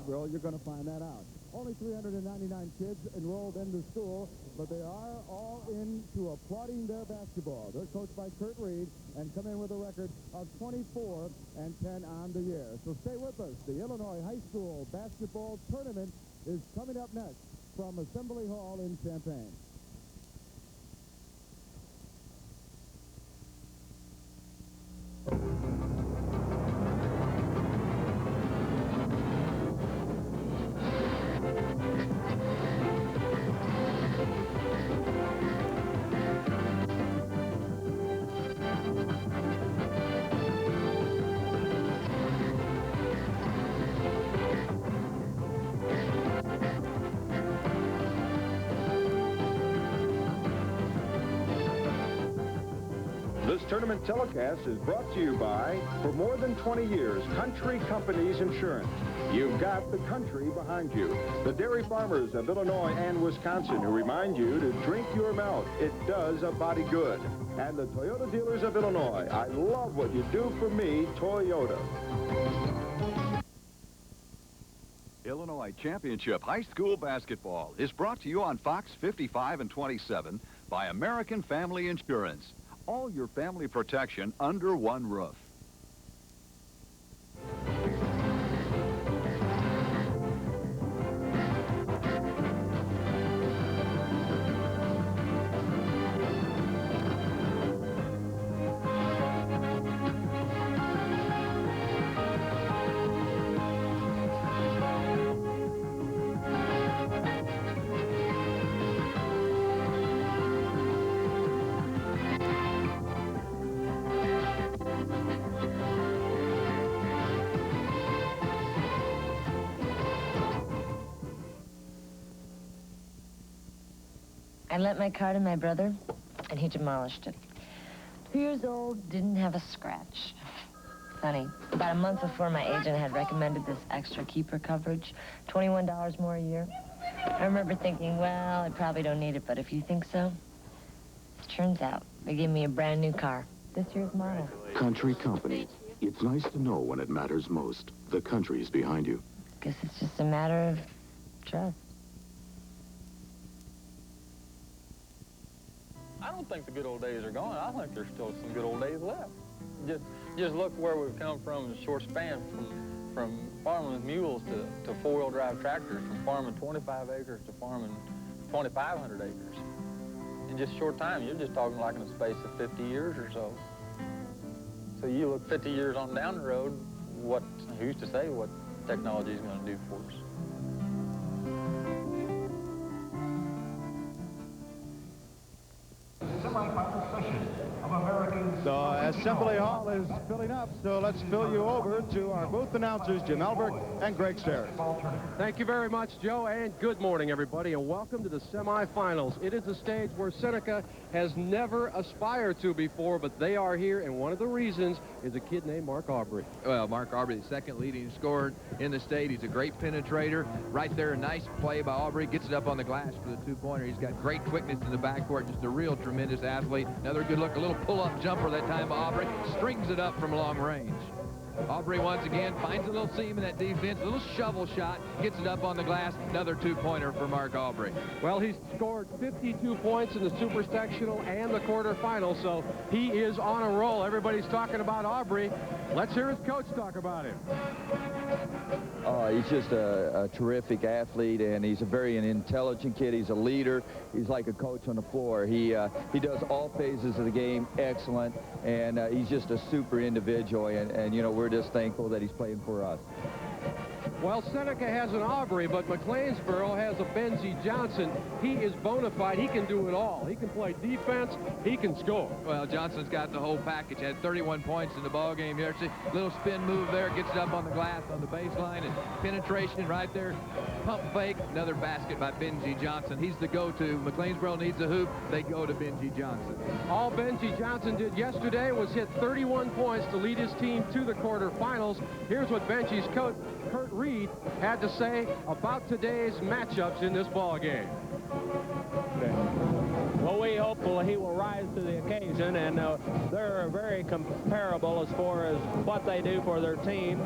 McLeansboro, you're going to find that out. Only 399 kids enrolled into school, but they are all into applauding their basketball. They're coached by Kurt Reed and come in with a record of 24-10 on the year. So stay with us. The Illinois High School basketball tournament is coming up next from Assembly Hall in Champaign. This tournament telecast is brought to you by, for more than 20 years, Country Companies Insurance. You've got the country behind you. The dairy farmers of Illinois and Wisconsin who remind you to drink your milk. It does a body good. And the Toyota dealers of Illinois. I love what you do for me, Toyota. Illinois Championship High School Basketball is brought to you on Fox 55 and 27 by American Family Insurance. All your family protection under one roof. I lent my car to my brother, and he demolished it. 2 years old, didn't have a scratch. Funny, about a month before my agent had recommended this extra keeper coverage, $21 more a year. I remember thinking, well, I probably don't need it, but if you think so, it turns out they gave me a brand new car, this year's model. Country Company. It's nice to know when it matters most. The country's behind you. Guess it's just a matter of trust. I don't think the good old days are gone. I think there's still some good old days left. Just look where we've come from in a short span, from farming with mules to four-wheel drive tractors, from farming 25 acres to farming 2,500 acres. In just a short time, you're just talking like in a space of 50 years or so. So you look 50 years on down the road, who's to say what technology is going to do for us? Semifinal session of American. So Assembly Hall is filling up, so let's fill you over to our booth announcers, Jim Elbert and Greg Starrett. Thank you very much, Joe, and good morning, everybody, and welcome to the semifinals. It is a stage where Seneca has never aspired to before, but they are here, and one of the reasons is a kid named Mark Aubrey. Well, Mark Aubrey, the second leading scorer in the state. He's a great penetrator. Right there, a nice play by Aubrey. Gets it up on the glass for the two-pointer. He's got great quickness in the backcourt. Just a real tremendous athlete. Another good look, a little pull-up jumper that time by Aubrey. Strings it up from long range. Aubrey once again finds a little seam in that defense, a little shovel shot, gets it up on the glass. Another two-pointer for Mark Aubrey. Well, he's scored 52 points in the super sectional and the quarterfinal, so he is on a roll. Everybody's talking about Aubrey. Let's hear his coach talk about him. He's just a terrific athlete, and he's a very intelligent kid. He's a leader. He's like a coach on the floor. He does all phases of the game excellent, and he's just a super individual, and you know, we're just thankful that he's playing for us. Well, Seneca has an Aubrey, but McLeansboro has a Benzie Johnson. He is bona fide. He can do it all. He can play defense. He can score. Well, Johnson's got the whole package. Had 31 points in the ball game yesterday. Little spin move there, gets it up on the glass on the baseline, and penetration right there. Pump fake, another basket by Benzie Johnson. He's the go-to. McLeansboro needs a hoop. They go to Benzie Johnson. All Benzie Johnson did yesterday was hit 31 points to lead his team to the quarterfinals. Here's what Benzie's coach, Kurt Reed, had to say about today's matchups in this ball game. Well, we hope hopefully he will rise to the occasion, and they're very comparable as far as what they do for their team.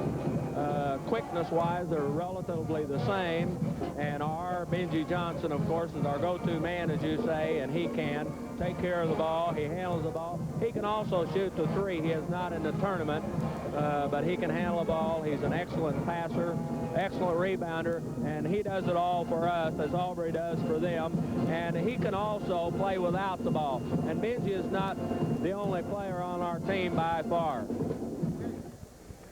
Quickness-wise, they're relatively the same, and our Benji Johnson, of course, is our go-to man, as you say, and he can take care of the ball. He handles the ball. He can also shoot the three. He is not in the tournament, but he can handle the ball. He's an excellent passer, excellent rebounder, and he does it all for us, as Aubrey does for them, and he can also play without the ball. And Benji is not the only player on our team by far.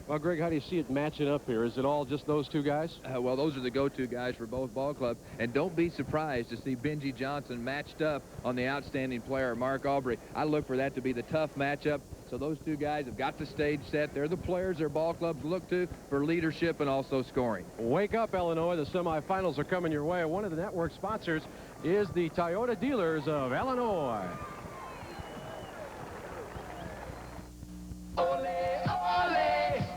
Well, Greg, how do you see it matching up here? Is it all just those two guys? Well, those are the go-to guys for both ball clubs. And don't be surprised to see Benji Johnson matched up on the outstanding player, Mark Aubrey. I look for that to be the tough matchup. So those two guys have got the stage set. They're the players their ball clubs look to for leadership and also scoring. Wake up, Illinois. The semifinals are coming your way. One of the network sponsors is the Toyota dealers of Illinois. Ole, ole,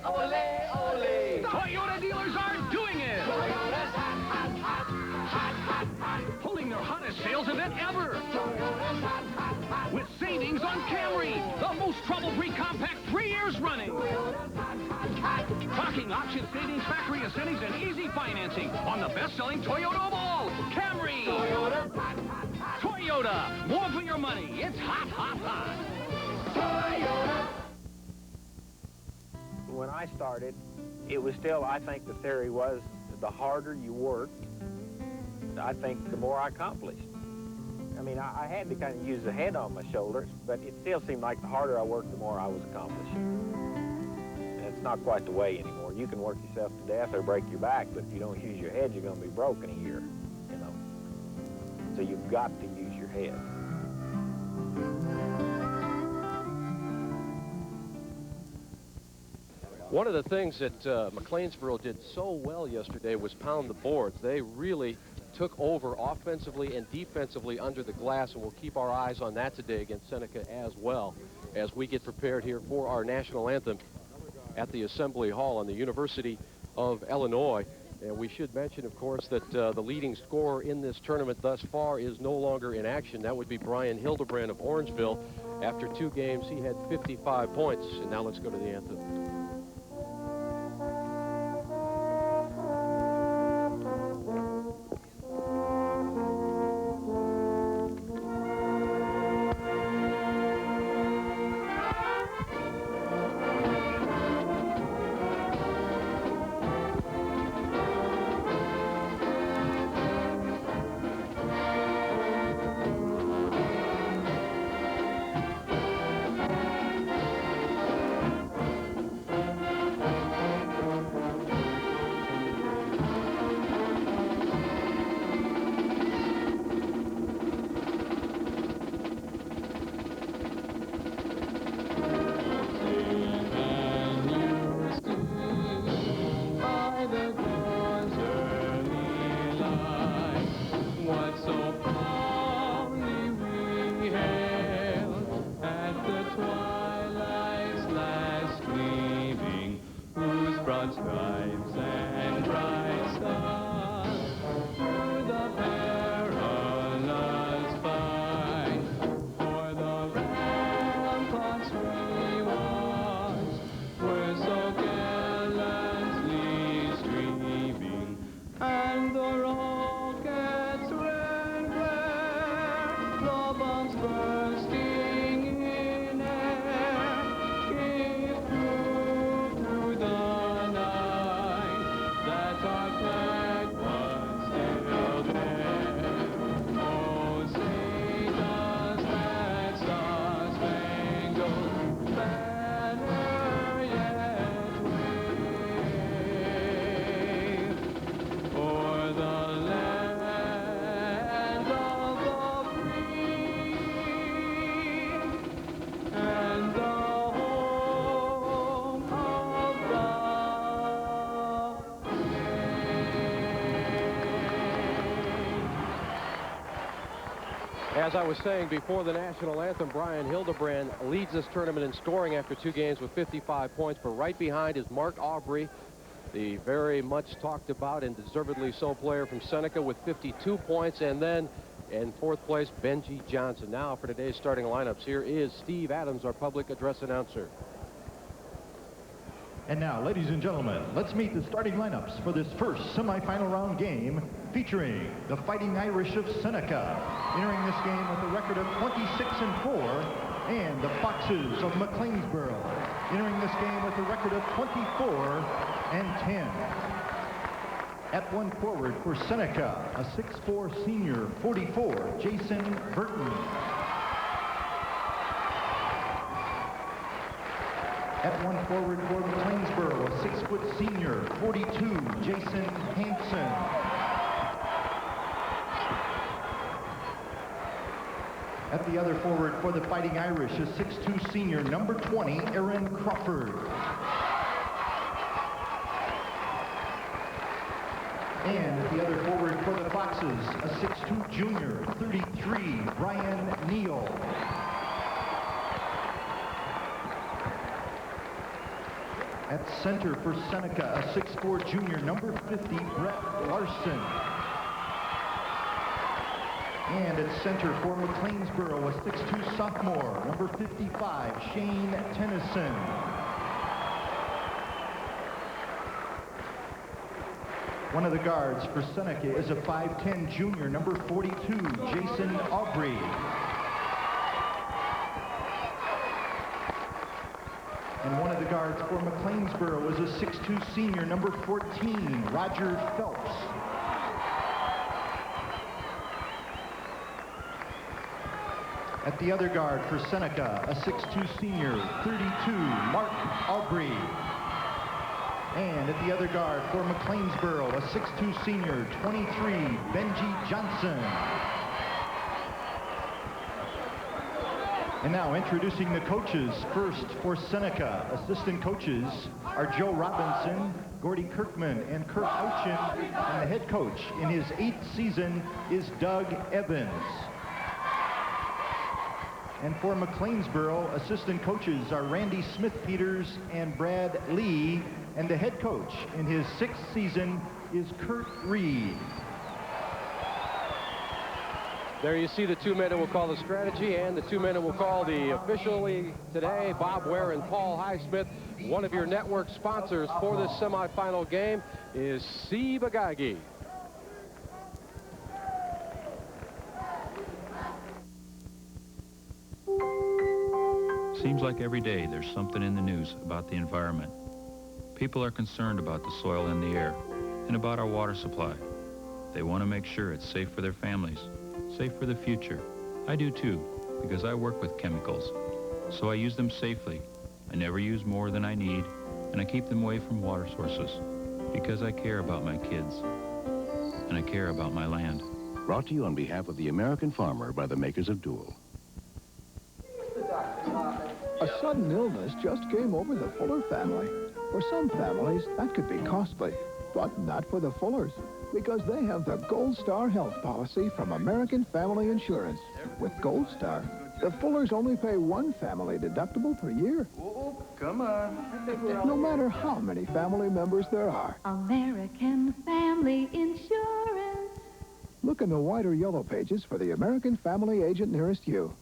ole, ole. Toyota dealers are doing it. Toyota's hot, hot, hot, hot, hot, hot. Holding their hottest sales event ever. Toyota's hot, hot, hot. With savings on Camry, the most trouble-free compact 3 years running. Toyota's hot, hot, hot. Talking option savings, factory incentives, and easy financing on the best-selling Toyota of all, Camry. Toyota's hot, hot, hot. Toyota, more for your money. It's hot, hot, hot. Toyota. When I started, it was still, I think the theory was, the harder you worked, I think the more I accomplished. I mean, I had to kind of use the head on my shoulders, but it still seemed like the harder I worked, the more I was accomplishing. And it's not quite the way anymore. You can work yourself to death or break your back, but if you don't use your head, you're going to be broke in a year, you know. So you've got to use your head. One of the things that McLeansboro did so well yesterday was pound the boards. They really took over offensively and defensively under the glass, and we'll keep our eyes on that today against Seneca as well as we get prepared here for our national anthem at the Assembly Hall on the University of Illinois. And we should mention, of course, that the leading scorer in this tournament thus far is no longer in action. That would be Brian Hildebrand of Orangeville. After 2 games, he had 55 points. And now let's go to the anthem. As I was saying before the national anthem, Brian Hildebrand leads this tournament in scoring after 2 games with 55 points. But right behind is Mark Aubrey, the very much talked about and deservedly so player from Seneca with 52 points. And then And fourth place, Benji Johnson. Now for today's starting lineups, here is Steve Adams, our public address announcer. And now, ladies and gentlemen, let's meet the starting lineups for this first semifinal round game featuring the Fighting Irish of Seneca, entering this game with a record of 26-4, and the Foxes of McLeansboro, entering this game with a record of 24-10. At one forward for Seneca, a 6'4" senior, 44, Jason Burton. At one forward for McLeansboro, a 6' senior, 42, Jason Hansen. At the other forward for the Fighting Irish, a 6'2" senior, number 20, Aaron Crawford. And at the other forward for the Foxes, a 6'2" junior, 33, Brian Neal. At center for Seneca, a 6'4" junior, number 50, Brett Larson. And at center for McLeansboro, a 6'2" sophomore, number 55, Shane Tennyson. One of the guards for Seneca is a 5'10" junior, number 42, Jason Aubrey. And one of the guards for McLeansboro is a 6'2" senior, number 14, Roger Phelps. At the other guard for Seneca, a 6'2" senior, 32, Mark Aubrey. And at the other guard for McLeansboro, a 6'2" senior, 23, Benji Johnson. And now introducing the coaches. First for Seneca, assistant coaches are Joe Robinson, Gordy Kirkman, and Kurt Ouchin. And the head coach in his 8th season is Doug Evans. And for McLeansboro, assistant coaches are Randy Smith-Peters and Brad Lee. And the head coach in his 6th season is Kurt Reed. There you see the two men who will call the strategy and the two men who will call the officially today, Bob Ware and Paul Highsmith. One of your network sponsors for this semifinal game is C. Bagagi. Seems like every day there's something in the news about the environment. People are concerned about the soil and the air and about our water supply. They want to make sure it's safe for their families, safe for the future. I do too, because I work with chemicals. So I use them safely. I never use more than I need, and I keep them away from water sources because I care about my kids and I care about my land. Brought to you on behalf of the American farmer by the makers of Dual. A sudden illness just came over the Fuller family. For some families, that could be costly, but not for the Fullers, because they have the Gold Star health policy from American Family Insurance. With Gold Star, the Fullers only pay one family deductible per year. Oh, come on. No matter how many family members there are. American Family Insurance. Look in the white or yellow pages for the American Family agent nearest you.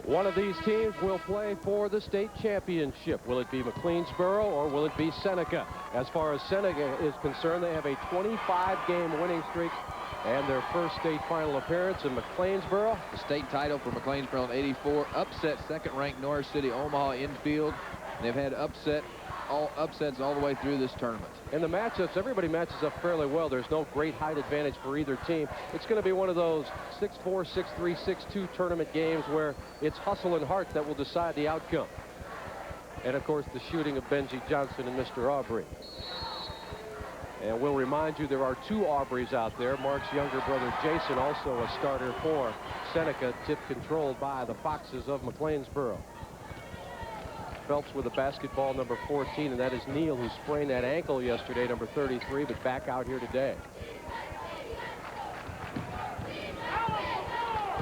One of these teams will play for the state championship. Will it be McLeansboro or will it be Seneca? As far as Seneca is concerned, they have a 25-game winning streak and their first state final appearance in McLeansboro. The state title for McLeansboro in '84, upset second-ranked Norris City Omaha infield. They've had upsets all the way through this tournament. In the matchups, everybody matches up fairly well. There's no great height advantage for either team. It's going to be one of those 6'4", 6'3", 6'2" tournament games where it's hustle and heart that will decide the outcome. And, of course, the shooting of Benji Johnson and Mr. Aubrey. And we'll remind you there are two Aubreys out there. Mark's younger brother, Jason, also a starter for Seneca, tip controlled by the Foxes of McLeansboro. Phelps with a basketball, number 14, and that is Neal, who sprained that ankle yesterday, number 33, but back out here today.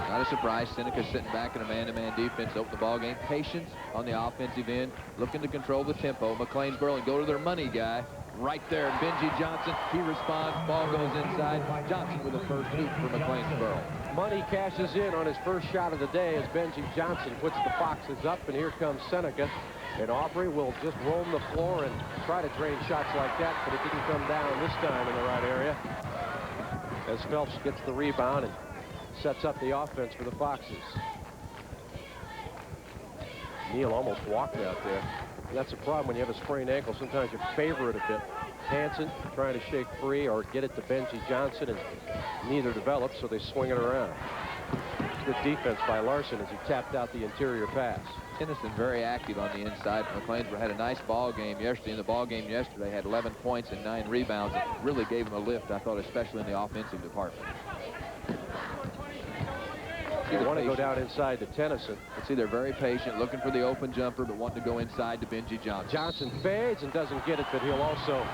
Not a surprise. Seneca sitting back in a man-to-man defense, open the ball game. Patience on the offensive end, looking to control the tempo. McLeansboro and go to their money guy, right there. Benji Johnson, he responds. Ball goes inside. Johnson with the first hoop for McLeansboro. Money cashes in on his first shot of the day as Benji Johnson puts the Foxes up, and here comes Seneca. And Aubrey will just roam the floor and try to drain shots like that, but it didn't come down this time in the right area. As Phelps gets the rebound and sets up the offense for the Foxes. Neal almost walked out there. And that's a problem when you have a sprained ankle. Sometimes you favor it a bit. Hansen trying to shake free or get it to Benji Johnson, and neither develops, so they swing it around. Good defense by Larson as he tapped out the interior pass. Tennyson very active on the inside. McLeansboro had a nice ball game yesterday. In the ball game yesterday, had 11 points and 9 rebounds. It really gave him a lift, I thought, especially in the offensive department. You want to go down inside to Tennyson. See, they're very patient, looking for the open jumper, but wanting to go inside to Benji Johnson. Johnson fades and doesn't get it, but he'll also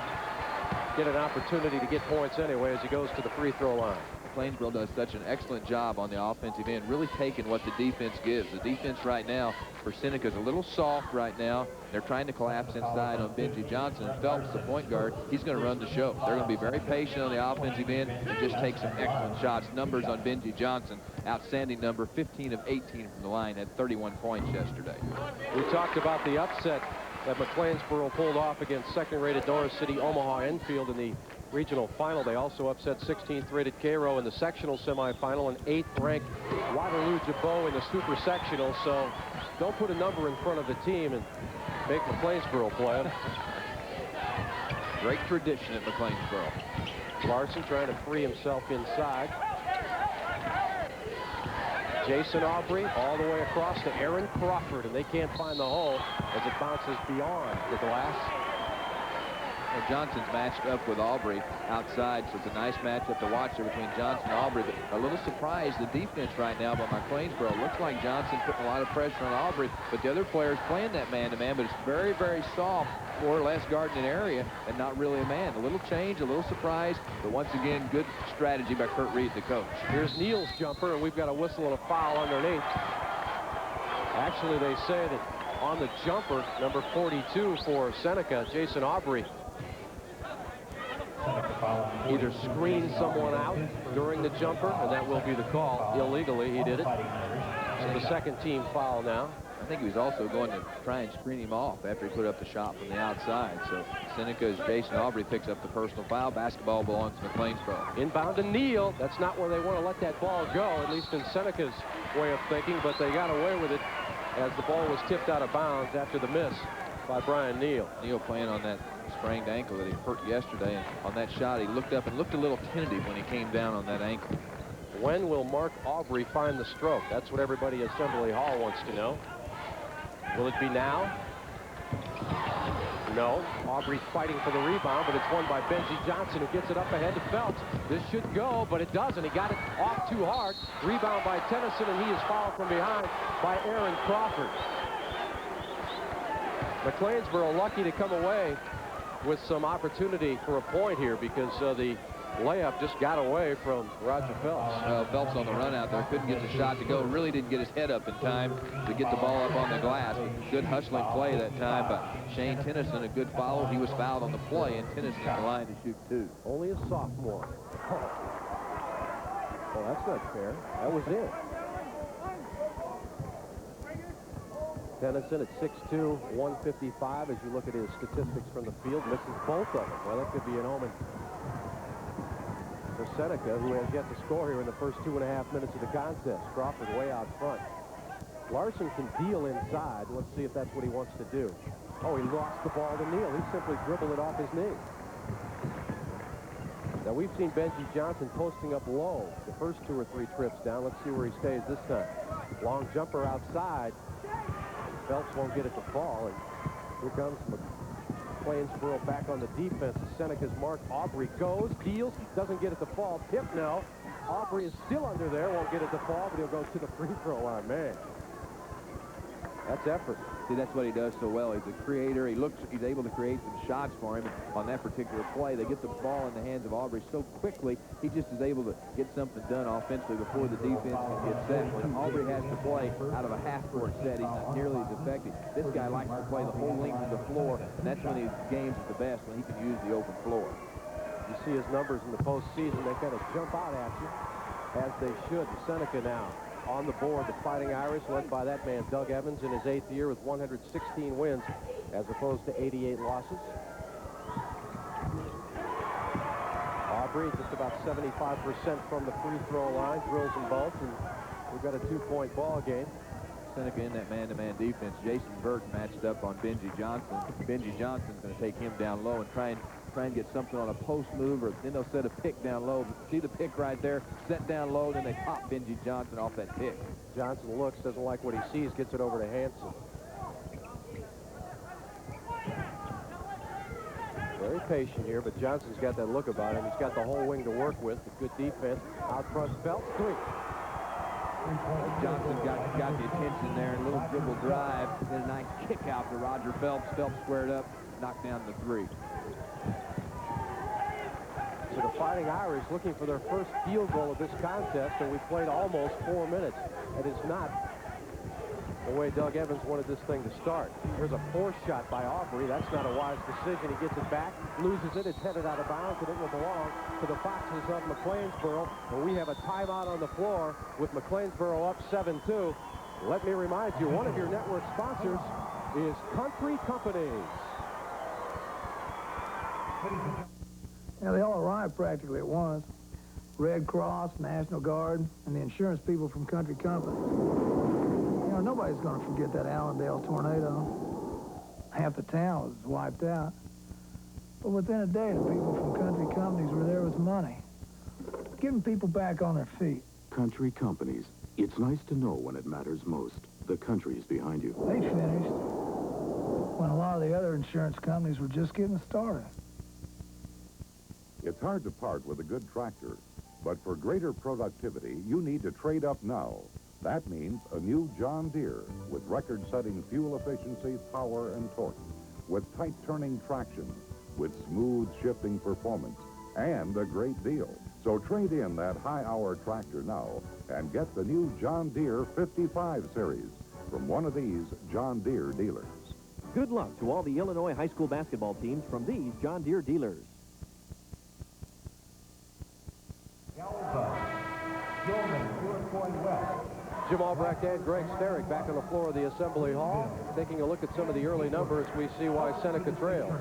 get an opportunity to get points anyway as he goes to the free throw line. McLeansboro does such an excellent job on the offensive end, really taking what the defense gives. The defense right now for Seneca is a little soft right now. They're trying to collapse inside on Benji Johnson. Phelps, the point guard, he's going to run the show. They're going to be very patient on the offensive end and just take some excellent shots. Numbers on Benji Johnson, outstanding number, 15 of 18 from the line, had 31 points yesterday. We talked about the upset that McLeansboro pulled off against second-rated Norris City Omaha Enfield in the regional final. They also upset 16th rated Cairo in the sectional semifinal and 8th ranked Waterloo Jabot in the super sectional. So don't put a number in front of the team and make McLeansboro play them. Great tradition at McLeansboro. Larson trying to free himself inside. Jason Aubrey all the way across to Aaron Crawford, and they can't find the hole as it bounces beyond the glass. Well, Johnson's matched up with Aubrey outside, so it's a nice matchup to watch there between Johnson and Aubrey. But a little surprised, the defense right now by McLeansboro. Looks like Johnson putting a lot of pressure on Aubrey, but the other players playing that man-to-man, but it's very, very soft, more or less guarding an area and not really a man. A little change, a little surprise, but once again, good strategy by Kurt Reed, the coach. Here's Neal's jumper, and we've got a whistle and a foul underneath. Actually, they say that on the jumper, number 42 for Seneca, Jason Aubrey, either screened someone out during the jumper, and that will be the call. Illegally, he did it. So the second team foul now. I think he was also going to try and screen him off after he put up the shot from the outside. So Seneca's Jason Aubrey picks up the personal foul. Basketball belongs to McLeansboro. Inbound to Neal. That's not where they want to let that ball go, at least in Seneca's way of thinking, but they got away with it as the ball was tipped out of bounds after the miss by Brian Neal. Neal playing on that sprained ankle that he hurt yesterday, and on that shot he looked up and looked a little tentative when he came down on that ankle. When will Mark Aubrey find the stroke? That's what everybody at Assembly Hall wants to know. Will it be now? No. Aubrey's fighting for the rebound, but it's won by Benji Johnson, who gets it up ahead to Phelps. This should go, but it doesn't. He got it off too hard. Rebound by Tennyson, and he is fouled from behind by Aaron Crawford. McLeansboro lucky to come away with some opportunity for a point here because the layup just got away from Roger Phelps. Phelps on the run out there couldn't get the shot to go. Really didn't get his head up in time to get the ball up on the glass. Good hustling play that time by Shane Tennyson. A good follow. He was fouled on the play, and Tennyson in the line to shoot 2. Only a sophomore. Oh, that's not fair. That was it. Tennyson at 6'2", 155. As you look at his statistics from the field, misses both of them. Well, that could be an omen for Seneca, who has yet to score here in the first 2.5 minutes of the contest. Crawford way out front. Larson can deal inside. Let's see if that's what he wants to do. Oh, he lost the ball to Neal. He simply dribbled it off his knee. Now, we've seen Benji Johnson posting up low the first 2 or 3 trips down. Let's see where he stays this time. Long jumper outside. Phelps won't get it to fall, and here comes McLeansboro back on the defense. Seneca's Mark Aubrey goes, deals, doesn't get it to fall. Tip now. Aubrey is still under there, won't get it to fall, but he'll go to the free throw line. Man. That's effort. See, that's what he does so well. He's a creator. He's able to create some shots for him. On that particular play, they get the ball in the hands of Aubrey so quickly, he just is able to get something done offensively before the defense can get set. When Aubrey has to play out of a half-court set, he's not nearly as effective. This guy likes to play the whole length of the floor, and that's when his games are the best, when he can use the open floor. You see his numbers in the postseason. They kind of jump out at you, as they should. Seneca now on the board. The Fighting Irish, led by that man, Doug Evans, in his 8th year with 116 wins, as opposed to 88 losses. Aubrey, just about 75% from the free throw line, drills and bolts, and we've got a 2-point ball game. Seneca in that man-to-man defense. Jason Burton matched up on Benji Johnson. Benji Johnson's going to take him down low and try and get something on a post move, or then they'll set a pick down low. See the pick right there? Set down low, then they pop Benji Johnson off that pick. Johnson looks, doesn't like what he sees, gets it over to Hansen. Very patient here, but Johnson's got that look about him. He's got the whole wing to work with. Good defense. Out front, Phelps, 3. Johnson got the attention there, a little dribble drive, then a nice kick out to Roger Phelps. Phelps squared up, knocked down the 3. So the Fighting Irish looking for their first field goal of this contest, and we've played almost 4 minutes. It is not the way Doug Evans wanted this thing to start. Here's a forced shot by Aubrey. That's not a wise decision. He gets it back, loses it. It's headed out of bounds, and it will belong to the Foxes of McLeansboro. And we have a timeout on the floor with McLeansboro up 7-2. Let me remind you, one of your network sponsors is Country Companies. Yeah, they all arrived practically at once. Red Cross, National Guard, and the insurance people from Country Company. You know, nobody's going to forget that Allendale tornado. Half the town was wiped out. But within a day, the people from Country Companies were there with money, getting people back on their feet. Country Companies. It's nice to know when it matters most. The country's behind you. They finished when a lot of the other insurance companies were just getting started. It's hard to part with a good tractor, but for greater productivity, you need to trade up now. That means a new John Deere with record-setting fuel efficiency, power, and torque, with tight-turning traction, with smooth shifting performance, and a great deal. So trade in that high-hour tractor now and get the new John Deere 55 series from one of these John Deere dealers. Good luck to all the Illinois high school basketball teams from these John Deere dealers. Jim Albrecht and Greg Sterick back on the floor of the Assembly Hall. Taking a look at some of the early numbers, we see why Seneca trails.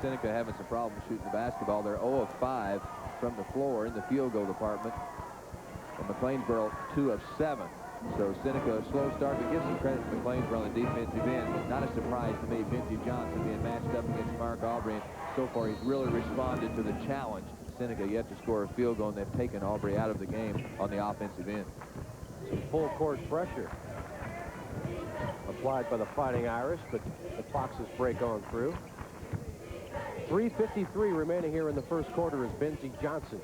Seneca having some problems shooting the basketball. They're 0 of 5 from the floor in the field goal department. And McLeansboro 2 of 7. So Seneca, a slow start, but give some credit to McLeansboro on the defensive end. Not a surprise to me, Benji Johnson being matched up against Mark Aubrey. And so far, he's really responded to the challenge. Seneca yet to score a field goal, and they've taken Aubrey out of the game on the offensive end. Some full court pressure applied by the Fighting Irish, but the Foxes break on through. 3:53 remaining here in the first quarter as Benji Johnson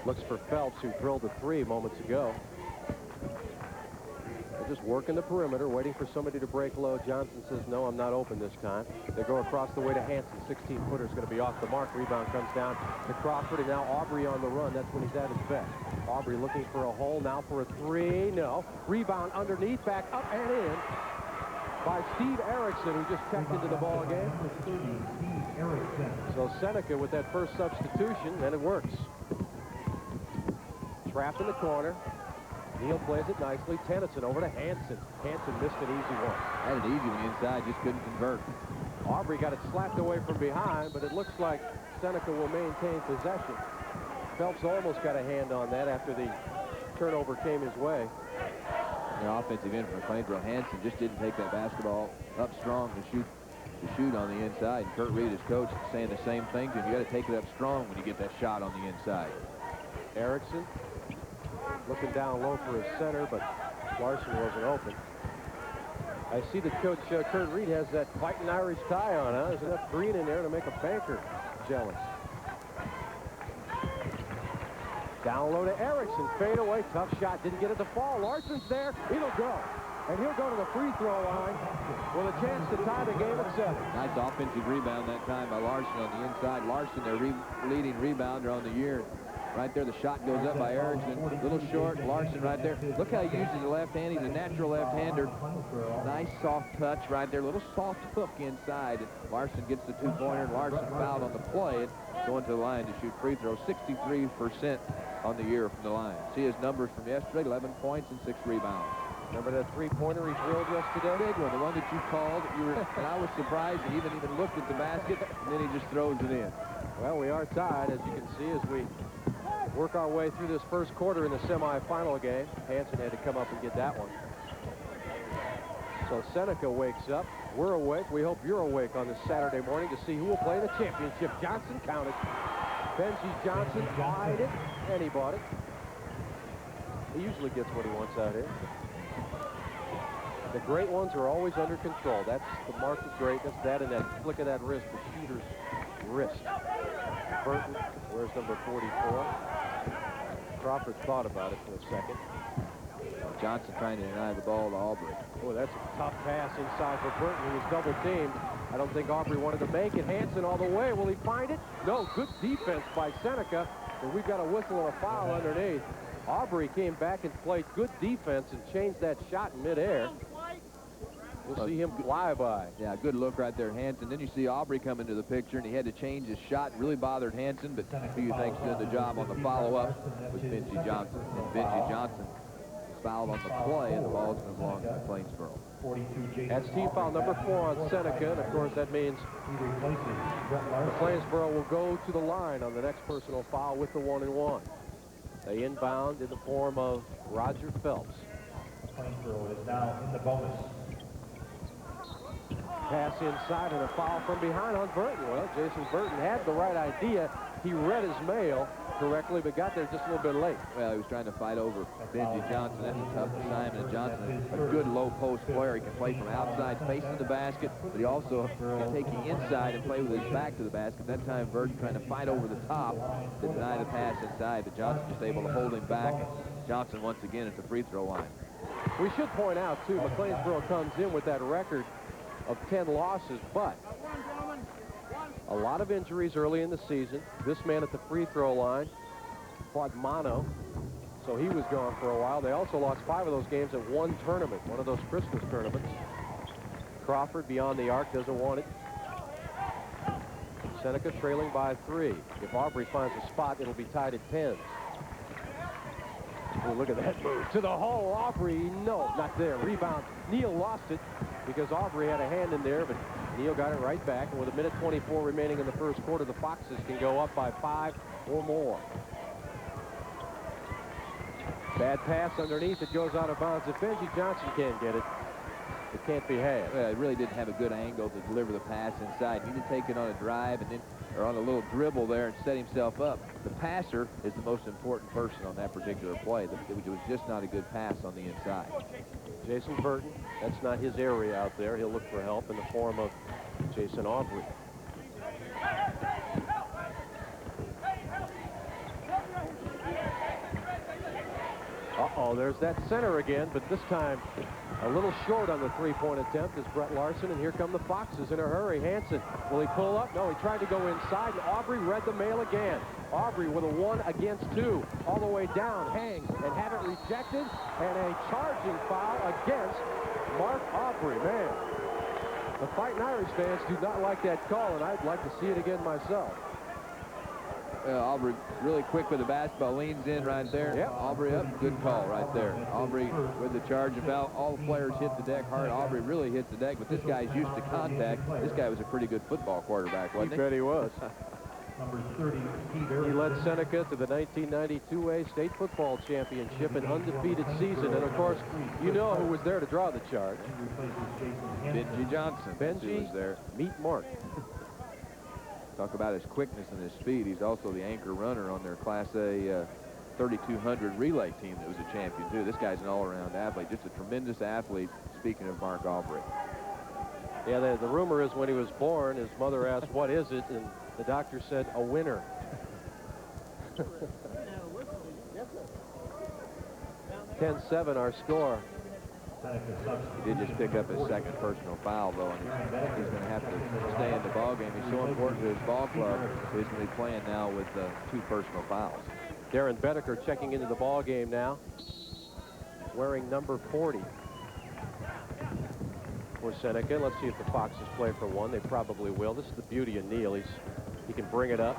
looks for Phelps, who drilled a 3 moments ago. They're just working the perimeter, waiting for somebody to break low. Johnson says, no, I'm not open this time. They go across the way to Hansen. 16-footer is going to be off the mark. Rebound comes down to Crawford, and now Aubrey on the run. That's when he's at his best. Aubrey looking for a hole, now for a 3. No. Rebound underneath, back up and in by Steve Erickson, who just checked into the ball game. So Seneca with that first substitution, and it works. Trapped in the corner. Neal plays it nicely. Tennyson over to Hansen. Hansen missed an easy one. Had an easy one inside, just couldn't convert. Aubrey got it slapped away from behind, but it looks like Seneca will maintain possession. Phelps almost got a hand on that after the turnover came his way. The offensive end from McLeansboro, Hansen just didn't take that basketball up strong to shoot on the inside. And Kurt Reed, his coach, saying the same thing to him. You got to take it up strong when you get that shot on the inside. Erickson looking down low for his center, but Larson wasn't open. I see that Coach Kurt Reed has that Fighting Irish tie on. There's enough green in there to make a banker jealous. Down low to Erickson. Fade away. Tough shot. Didn't get it to fall. Larson's there. It'll go. and he'll go to the free throw line with a chance to tie the game at 7. Nice offensive rebound that time by Larson on the inside. Larson, their leading rebounder on the year. Right there, the shot goes up by Erickson. Little short, Larson right there. Look how he uses the left hand. He's a natural left-hander. Nice soft touch right there. Little soft hook inside. Larson gets the two-pointer, and Larson fouled on the play and going to the line to shoot free throws. 63% on the year from the line. See his numbers from yesterday, 11 points and 6 rebounds. Remember that three-pointer he drilled yesterday? Big one, the one that you called. And I was surprised he even looked at the basket, and then he just throws it in. Well, we are tied, as you can see, as we work our way through this first quarter in the semifinal game. Hansen had to come up and get that one. So Seneca wakes up. We're awake. We hope you're awake on this Saturday morning to see who will play the championship. Johnson counted. Benji Johnson eyed it, and he bought it. He usually gets what he wants out here. The great ones are always under control. That's the mark of greatness. That and that flick of that wrist, the shooter's wrist. Burton, where's number 44? Crawford thought about it for a second. Johnson trying to deny the ball to Aubrey. Oh, that's a tough pass inside for Burton. He was double teamed. I don't think Aubrey wanted to make it. Hansen all the way. Will he find it? No. Good defense by Seneca. And we've got a whistle and a foul underneath. Aubrey came back and played good defense and changed that shot in midair. We'll see him fly by. Yeah, good look right there, Hansen. Then you see Aubrey come into the picture, and he had to change his shot. Really bothered Hansen, but who you think's doing the job on the follow-up was Benji Johnson. And Benji Johnson fouled on the play, and the ball's going to belong to McLeansboro. That's team foul number 4 on Seneca, and of course that means McLeansboro will go to the line on the next personal foul with the 1-and-1. They inbound in the form of Roger Phelps. McLeansboro is now in the bonus. Pass inside and a foul from behind on Burton. Well, Jason Burton had the right idea. He read his mail correctly, but got there just a little bit late. Well, he was trying to fight over Benji Johnson. That's a tough assignment. And Johnson, a good low-post player. He can play from outside, facing the basket, but he also can take you inside and play with his back to the basket. That time, Burton trying to fight over the top to deny the pass inside, but Johnson just able to hold him back. Johnson, once again, at the free throw line. We should point out, too, McLeansboro comes in with that record of 10 losses, but a lot of injuries early in the season. This man at the free throw line fought mono, so he was gone for a while. They also lost 5 of those games at one tournament, one of those Christmas tournaments. Crawford beyond the arc doesn't want it. Seneca trailing by 3. If Aubrey finds a spot, it'll be tied at 10. Oh, look at that move to the hole. Aubrey, no, not there. Rebound. Neal lost it because Aubrey had a hand in there, but Neal got it right back. And with 1:24 remaining in the first quarter, the Foxes can go up by 5 or more. Bad pass underneath. It goes out of bounds. If Benji Johnson can't get it, it can't be had. Well, he really didn't have a good angle to deliver the pass inside. He did take it on a drive and then, or on a little dribble there and set himself up. The passer is the most important person on that particular play. It was just not a good pass on the inside. Jason Burton, that's not his area out there. He'll look for help in the form of Jason Aubrey. Uh-oh, there's that center again, but this time a little short on the three-point attempt is Brett Larson, and here come the Foxes in a hurry. Hansen, will he pull up? No, he tried to go inside, and Aubrey read the mail again. Aubrey with a 1-against-2, all the way down, hangs, and have it rejected, and a charging foul against Mark Aubrey. Man, the Fighting Irish fans do not like that call, and I'd like to see it again myself. Aubrey really quick with the basketball, leans in right there. Yep. Aubrey up, good call right there. Aubrey with the charge about all the players hit the deck hard. Aubrey really hits the deck, but this guy's used to contact. This guy was a pretty good football quarterback, wasn't he? You bet he was. Number 30, he led Seneca to the 1992 State Football Championship, an undefeated season. And, of course, you know who was there to draw the charge. Benji Johnson. Benji was there. Meet Mark. Talk about his quickness and his speed. He's also the anchor runner on their Class A 3200 relay team that was a champion, too. This guy's an all-around athlete, just a tremendous athlete, speaking of Mark Aubrey. Yeah, the rumor is when he was born, his mother asked, "What is it?" And the doctor said, "A winner." 10-7 our score. He did just pick up his second personal foul, though, and he's going to have to stay in the ball game. He's so important to his ball club. He's going to be playing now with 2 personal fouls. Darren Bedeker checking into the ball game now, wearing number 40 for Seneca. Let's see if the Foxes play for one. They probably will. This is the beauty of Neal. He can bring it up,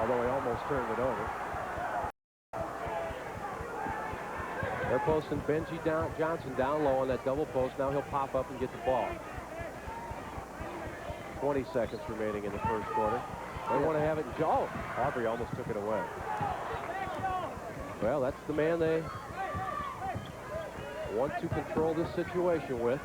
although he almost turned it over. They're posting Benji Johnson down low on that double post. Now he'll pop up and get the ball. 20 seconds remaining in the first quarter. They want to have it. Oh, Aubrey almost took it away. Well, that's the man they want to control this situation with.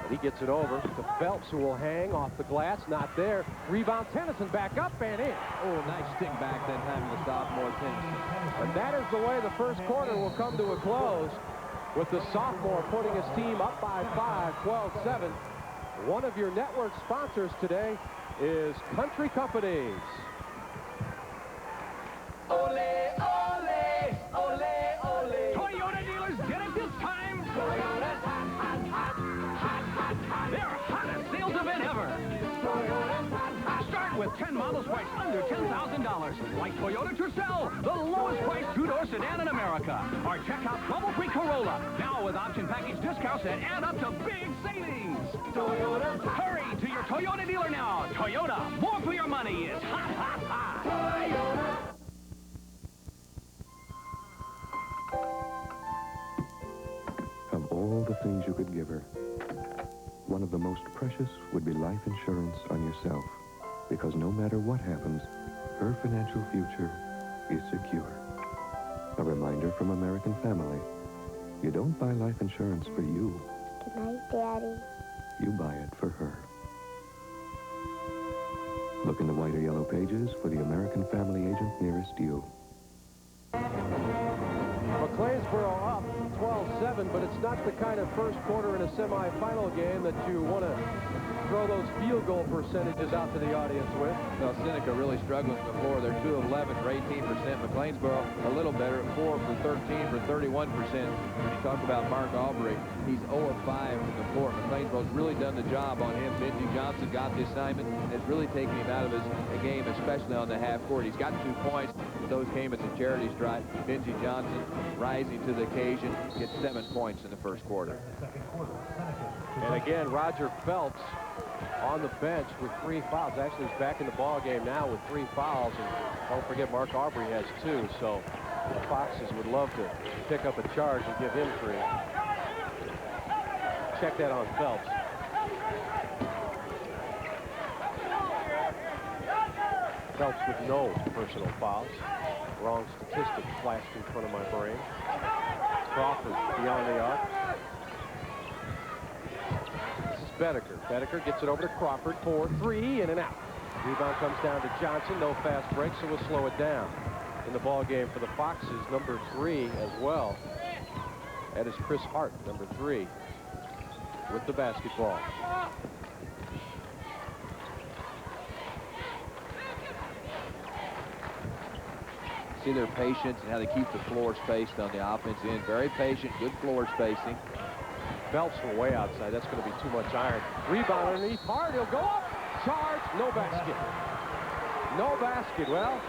And he gets it over to Phelps, who will hang off the glass. Not there. Rebound, Tennyson back up and in. Oh, nice stick back that time to the sophomore Tennyson. And that is the way the first quarter will come to a close, with the sophomore putting his team up by 5, 12-7. One of your network sponsors today is Country Companies. Ole, ole, ole, ole. Toyota dealers get it this time. Toyota's hot, hot, hot, hot, hot, hot. Their hottest sales event ever. Toyota's hot, hot. Start with 10 models priced under $10,000, like Toyota Tercel, the lowest priced two-door sedan in America. Or check out trouble-free Corolla, now with option package discounts that add up to big savings. Toyota's hot. Hurry to your Toyota dealer now. Toyota, more for your money is hot, hot, hot. Toyota. Of all the things you could give her, one of the most precious would be life insurance on yourself, because no matter what happens, her financial future is secure. A reminder from American Family: you don't buy life insurance for you. Good night, Daddy. You buy it for her. Look in the white or yellow pages for the American Family agent nearest you. McLeansboro up 12-7, but it's not the kind of first quarter in a semifinal game that you want to throw those field goal percentages out to the audience with. Well, Seneca really struggling from the floor. They're 2 of 11 for 18%. McLeansboro a little better at 4 for 13 for 31%. When you talk about Mark Aubrey, he's 0 of 5 from the floor. McLeansboro's really done the job on him. Benji Johnson got the assignment and it's really taken him out of his game, especially on the half court. He's got 2 points, but those came at the charity stripe. Benji Johnson rising to the occasion, gets 7 points in the first quarter. And again, Roger Phelps on the bench with 3 fouls. Actually, he's back in the ball game now with 3 fouls. And don't forget, Mark Aubrey has 2. So the Foxes would love to pick up a charge and give him 3. Check that on Phelps. Phelps with no personal fouls. Wrong statistic flashed in front of my brain. Crawford beyond the arc. This is Bedeker. Bedeker gets it over to Crawford for 3, in and out. Rebound comes down to Johnson. No fast break, so we'll slow it down. In the ball game for the Foxes, number 3 as well. That is Chris Hart, number 3, with the basketball. See their patience and how they keep the floor spaced on the offensive end. Very patient, good floor spacing. Phelps from way outside. That's going to be too much iron. Rebound underneath. Hard. He'll go up. Charge. No basket. No basket. Well,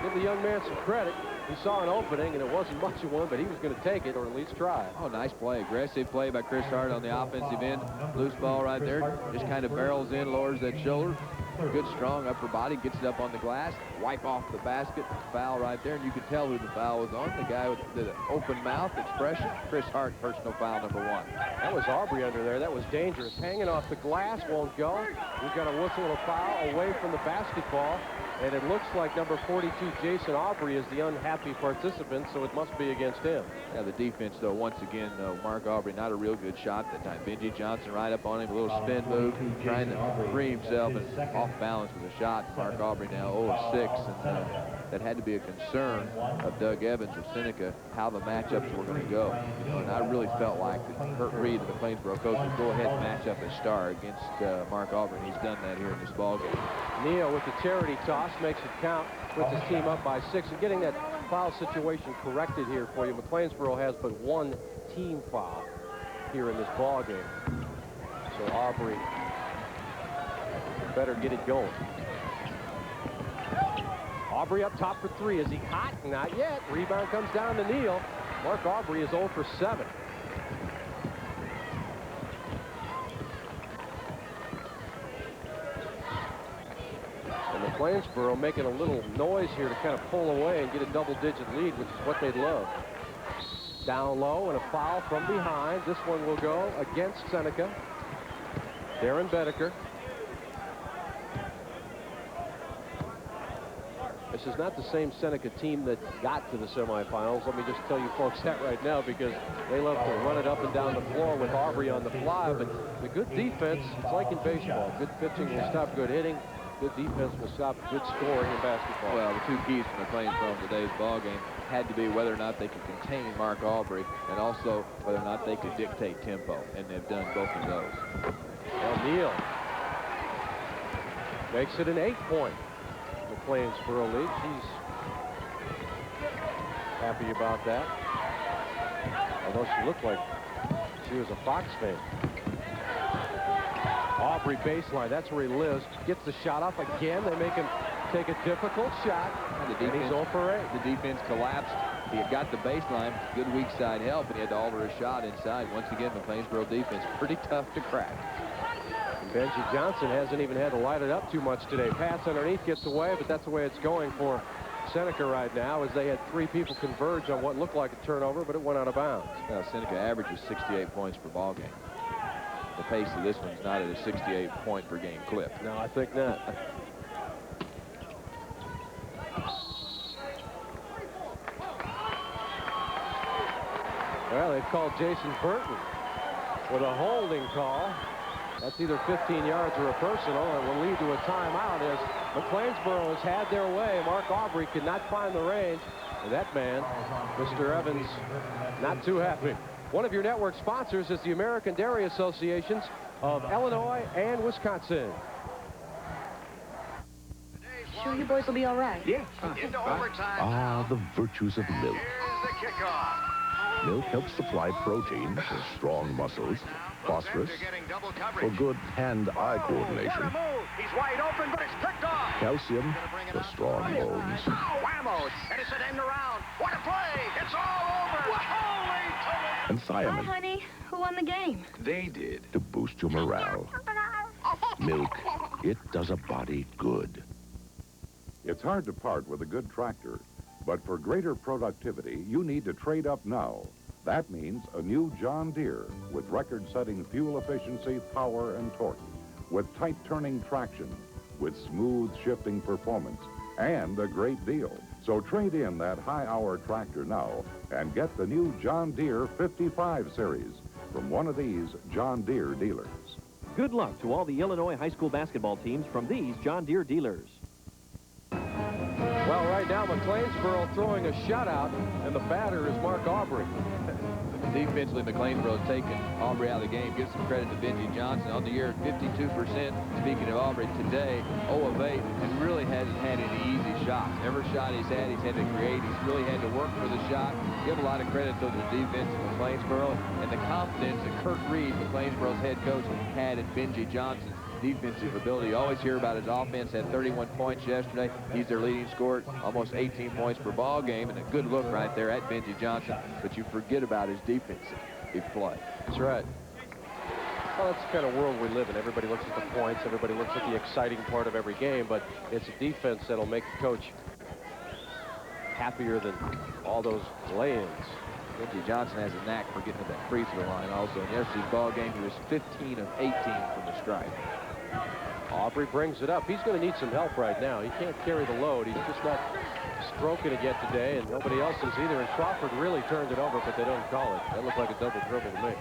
give the young man some credit. He saw an opening, and it wasn't much of one, but he was going to take it, or at least try it. Oh, nice play. Aggressive play by Chris Hart on the offensive end. Loose ball right there. Just kind of barrels in, lowers that shoulder. Good, strong upper body. Gets it up on the glass. Wipe off the basket. Foul right there, and you could tell who the foul was on. The guy with the open mouth expression. Chris Hart, personal foul number 1. That was Aubrey under there. That was dangerous. Hanging off the glass, won't go. We've got a whistle and a foul away from the basketball. And it looks like number 42, Jason Aubrey, is the unhappy participant, so it must be against him. Yeah, the defense, though, once again, Mark Aubrey, not a real good shot that time. Benji Johnson right up on him, a little spin move, trying to free himself and off balance with a shot. Mark Aubrey now 0 of 6, and that had to be a concern of Doug Evans of Seneca, how the matchups were going to go. And I really felt like that Kurt Reed, the McLeansboro coach, would go ahead and match up a star against Mark Aubrey, and he's done that here in this ballgame. Neal with the charity toss makes it count, puts his team up by 6, and getting that foul situation corrected here for you. McLeansboro has but 1 team foul. here in this ball game. So Aubrey better get it going. Aubrey up top for three. Is he hot? Not yet. Rebound comes down to Neal. Mark Aubrey is 0 for 7. And McLeansboro making a little noise here to kind of pull away and get a double-digit lead, which is what they'd love. Down low and a foul from behind. This one will go against Seneca. Darren Bedecker. This is not the same Seneca team that got to the semifinals. Let me just tell you folks that right now, because they love to run it up and down the floor with Aubrey on the fly. But the good defense, it's like in baseball. Good pitching will stop good hitting. Good defense will stop good scoring in basketball. Well, the two keys for McLeansboro in today's ball game had to be whether or not they could contain Mark Aubrey and also whether or not they could dictate tempo, and they've done both of those. And Neal makes it an 8-point McLeansboro lead. She's happy about that, although she looked like she was a Fox fan. Aubrey baseline, that's where he lives. Gets the shot off again. They make him take a difficult shot. And he's 0 for 8. The defense collapsed. He had got the baseline, good weak side help, and he had to alter his shot inside. Once again, McLeansboro defense pretty tough to crack. And Benji Johnson hasn't even had to light it up too much today. Pass underneath gets away, but that's the way it's going for Seneca right now, as they had 3 people converge on what looked like a turnover, but it went out of bounds. Well, Seneca averages 68 points per ball game. The pace of this one's not at a 68-point per game clip. No, I think not. Well, they've called Jason Burton with a holding call. That's either 15 yards or a personal, and will lead to a timeout as McLeansboro has had their way. Mark Aubrey could not find the range, and that man, Mr. Evans, not too happy. One of your network sponsors is the American Dairy Associations of Illinois and Wisconsin. Sure you boys will be all right? Yeah. Into overtime. Ah, the virtues of milk. Here's the kickoff. Milk helps supply protein for strong muscles, phosphorus for good hand-eye coordination, He's wide open, but it's picked off. calcium for strong bones, Whammo! And it's an end around. What a play! It's all over. Holy tomato! and thiamine Hi, honey. Who won the game? they did to boost your morale. Milk, it does a body good. It's hard to part with a good tractor, but for greater productivity, you need to trade up now. That means a new John Deere with record-setting fuel efficiency, power, and torque, with tight-turning traction, with smooth shifting performance, and a great deal. So trade in that high-hour tractor now and get the new John Deere 55 Series from one of these John Deere dealers. Good luck to all the Illinois high school basketball teams from these John Deere dealers. Well, right now, McLeansboro throwing a shutout, and the batter is Mark Aubrey. Defensively, McLeansboro's taken Aubrey out of the game. Give some credit to Benji Johnson. On the year, 52%. Speaking of Aubrey, today, 0 of 8, and really hasn't had any easy shots. Every shot he's had to create. He's really had to work for the shot. Give a lot of credit to the defense of McLeansboro and the confidence that Kurt Reed, McLeansboro's head coach, had in Benji Johnson's defensive ability. You always hear about his offense. Had 31 points yesterday. He's their leading scorer, almost 18 points per ball game, and a good look right there at Benji Johnson. But you forget about his defensive play. That's right. Well, that's the kind of world we live in. Everybody looks at the points. Everybody looks at the exciting part of every game, but it's a defense that'll make the coach happier than all those lay-ins. Benji Johnson has a knack for getting to that free throw line also. In yesterday's ball game, he was 15 of 18 from the stripe. Aubrey brings it up. He's going to need some help right now. He can't carry the load. He's just not stroking it yet today, and nobody else is either. And Crawford really turned it over, but they don't call it. That looked like a double dribble to me.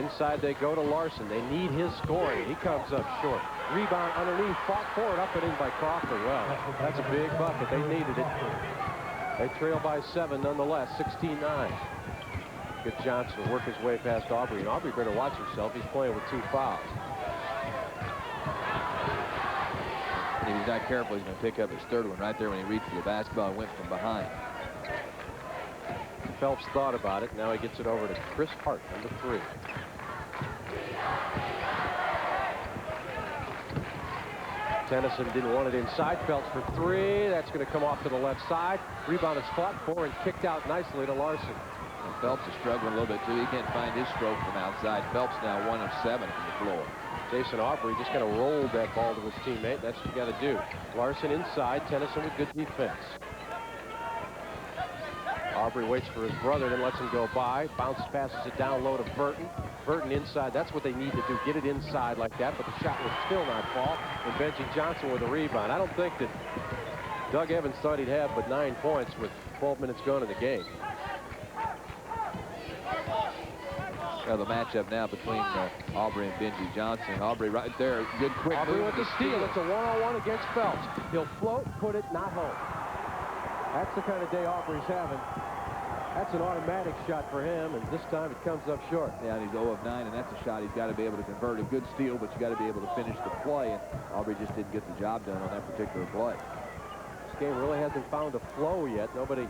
Inside they go to Larson. They need his scoring. He comes up short. Rebound underneath, fought for it, up and in by Crawford. Well, that's a big bucket. They needed it. They trail by 7 nonetheless, 16-9. Good Johnson to work his way past Aubrey, and Aubrey better watch himself. He's playing with 2 fouls. And if he's not careful, he's going to pick up his third one right there when he reached for the basketball and went from behind. Phelps thought about it. Now he gets it over to Chris Hart, number 3. Tennyson didn't want it inside. Phelps for 3. That's going to come off to the left side. Rebound is fought for and kicked out nicely to Larson. And Phelps is struggling a little bit, too. He can't find his stroke from outside. Phelps now 1 of 7 from the floor. Jason Aubrey just kind of rolled that ball to his teammate. That's what you got to do. Larson inside. Tennyson with good defense. Aubrey waits for his brother, then lets him go by. Bounces, passes it down low to Burton. Burton inside. That's what they need to do. Get it inside like that, but the shot will still not fall. And Benji Johnson with a rebound. I don't think that Doug Evans thought he'd have but 9 points with 12 minutes gone in the game. Now the matchup now between Aubrey and Benji Johnson. Aubrey right there. Good quick Aubrey move with the steal. It's a one-on-one against Phelps. He'll float, put it, not home. That's the kind of day Aubrey's having. That's an automatic shot for him, and this time it comes up short. Yeah, and he's 0 of 9, and that's a shot he's got to be able to convert. A good steal, but you got to be able to finish the play, and Aubrey just didn't get the job done on that particular play. This game really hasn't found a flow yet. Nobody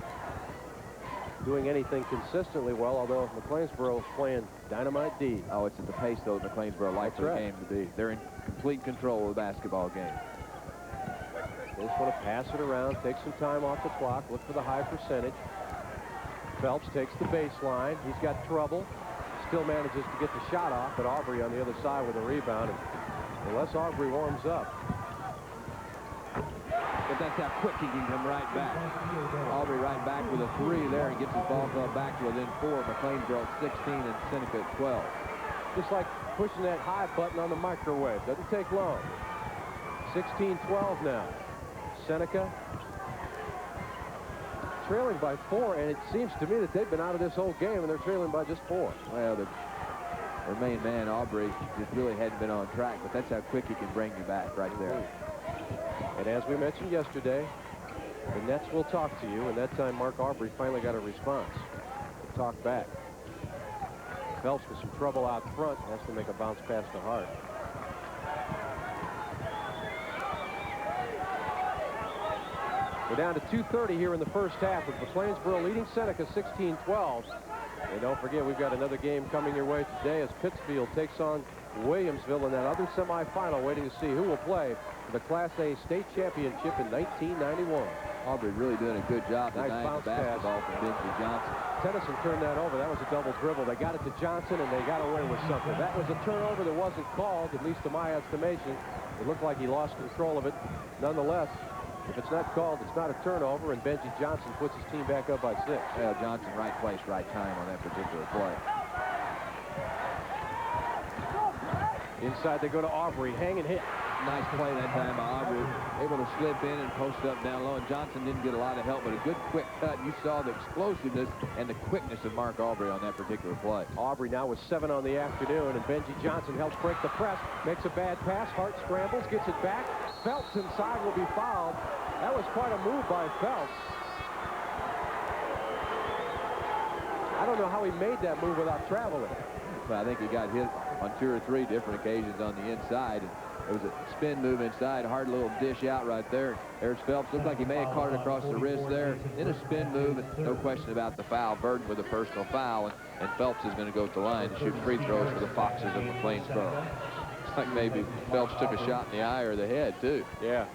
doing anything consistently well, although McLeansboro playing dynamite D. Oh, it's at the pace, though, McLeansboro likes their game to be. They're in complete control of the basketball game. They just want to pass it around, take some time off the clock, look for the high percentage. Phelps takes the baseline. He's got trouble. Still manages to get the shot off, but Aubrey on the other side with a rebound. And unless Aubrey warms up. But that's how quick he can come right back. Aubrey right back with a 3 there and gets his ball club back to within 4. McLeansboro at 16 and Seneca at 12. Just like pushing that high button on the microwave. Doesn't take long. 16-12 now. Seneca trailing by 4, and it seems to me that they've been out of this whole game, and they're trailing by just 4. Well, their main man, Aubrey, just really hadn't been on track, but that's how quick he can bring you back right there. And as we mentioned yesterday, the Nets will talk to you, and that time Mark Aubrey finally got a response to talk back. Phelps with some trouble out front, has to make a bounce pass to Hart. We're down to 2:30 here in the first half with McLeansboro leading Seneca 16-12. And don't forget, we've got another game coming your way today as Pittsfield takes on Williamsville in that other semifinal, waiting to see who will play for the Class A state championship in 1991. Aubrey really doing a good job Nice denying the bounce basketball pass. from Benji Johnson. Tennyson turned that over. That was a double dribble. They got it to Johnson, and they got away with something. That was a turnover that wasn't called, at least to my estimation. It looked like he lost control of it. Nonetheless, if it's not called, it's not a turnover, and Benji Johnson puts his team back up by 6. Well, Johnson, right place, right time on that particular play. Inside they go to Aubrey. Hang and hit. Nice play that time by Aubrey. Able to slip in and post up down low, and Johnson didn't get a lot of help, but a good quick cut. You saw the explosiveness and the quickness of Mark Aubrey on that particular play. Aubrey now with 7 on the afternoon, and Benji Johnson helps break the press. Makes a bad pass. Hart scrambles, gets it back. Phelps inside will be fouled. That was quite a move by Phelps. I don't know how he made that move without traveling. But I think he got hit on 2 or 3 different occasions on the inside. And it was a spin move inside, hard little dish out right there. There's Phelps. Looked like he may have caught it across the wrist there. In a spin move, and no question about the foul. Burden with a personal foul, and Phelps is going to go to the line to shoot free throws for the Foxes of McLeansboro. It's like maybe Phelps took a shot in the eye or the head, too. Yeah.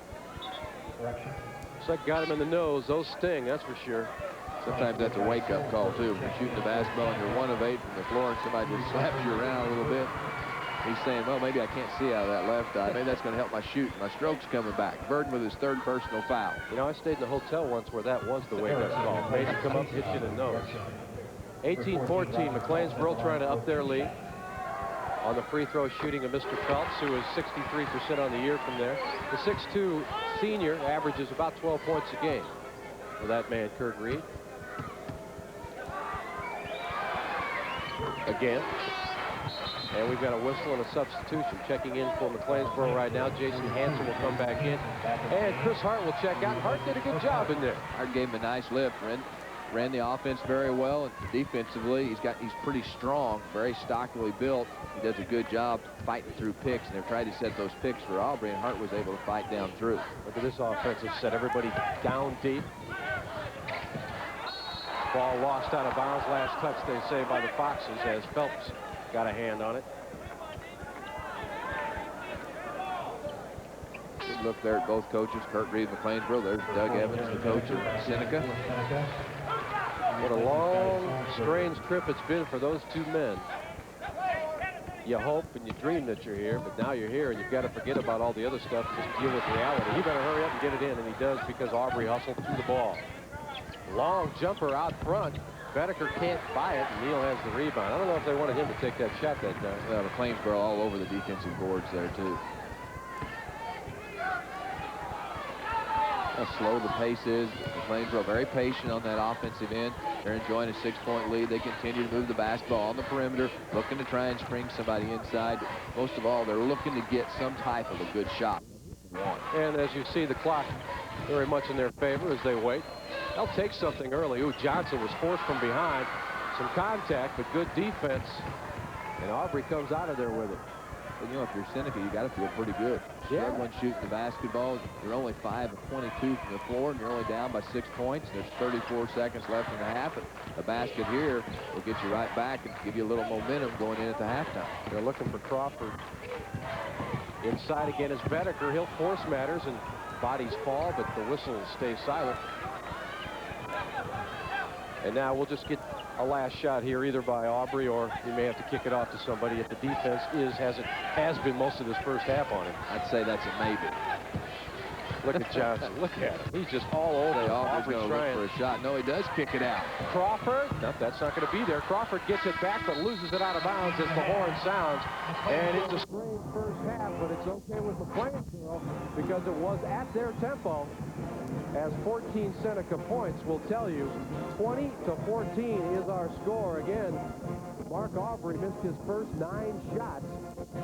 Looks like got him in the nose. Those sting, that's for sure. Sometimes that's a wake-up call, too. When you're shooting the basketball and you're 1 of 8 from the floor and somebody just slaps you around a little bit. He's saying, well, maybe I can't see out of that left eye. Maybe that's going to help my shoot. My stroke's coming back. Burden with his 3rd personal foul. You know, I stayed in a hotel once where that was the wake-up call. Made you come up, hit you in the nose. 18-14, McLeansboro trying to up their lead. On the free throw shooting of Mr. Phelps, who is 63% on the year from there. The 6'2 senior averages about 12 points a game for that man, Kurt Reed. Again. And we've got a whistle and a substitution. Checking in for McLeansboro right now. Jason Hansen will come back in. And Chris Hart will check out. Hart did a good job in there. Hart gave him a nice lift. Ran the offense very well, and defensively he's pretty strong, very stockily built. He does a good job fighting through picks, and they've tried to set those picks for Aubrey, and Hart was able to fight down through. Look at this offensive set. Everybody down deep. Ball lost out of bounds. Last touch, they say, by the Foxes as Phelps got a hand on it. Good look there at both coaches, Kurt Reed, McLeansboro. There's Doug Evans, the coach of Seneca. What a long, strange trip it's been for those two men. You hope and you dream that you're here, but now you're here and you've got to forget about all the other stuff and just deal with reality. He better hurry up and get it in, and he does because Aubrey hustled through the ball. Long jumper out front. Bedecker can't buy it, and Neal has the rebound. I don't know if they wanted him to take that shot that time. Well, McLeansboro all over the defensive boards there, too. How slow the pace is. McLeansboro very patient on that offensive end. They're enjoying a 6-point lead. They continue to move the basketball on the perimeter, looking to try and spring somebody inside. Most of all, they're looking to get some type of a good shot. And as you see, the clock very much in their favor as they wait. They'll take something early. Ooh, Johnson was forced from behind. Some contact, but good defense. And Aubrey comes out of there with it. But, you know, if you're Seneca, you got to feel pretty good. Yeah. Everyone shooting the basketball. You're only 5 of 22 from the floor, and you're only down by 6 points. There's 34 seconds left in the half. And a basket here will get you right back and give you a little momentum going in at the halftime. They're looking for Crawford. Inside again is Bedecker. He'll force matters, and bodies fall, but the whistle stays silent. And now we'll just get a last shot here, either by Aubrey or he may have to kick it off to somebody if the defense has been most of this first half on him. I'd say that's a maybe. Look at Johnson. Look at him. He's just all over. Aubrey's going to look for a shot. No, he does kick it out. Crawford. No, that's not going to be there. Crawford gets it back, but loses it out of bounds as the horn sounds. And it's a strange first half, but it's okay with McLeansboro because it was at their tempo. As 14 Seneca points will tell you, 20-14 is our score. Again, Mark Aubrey missed his first 9 shots.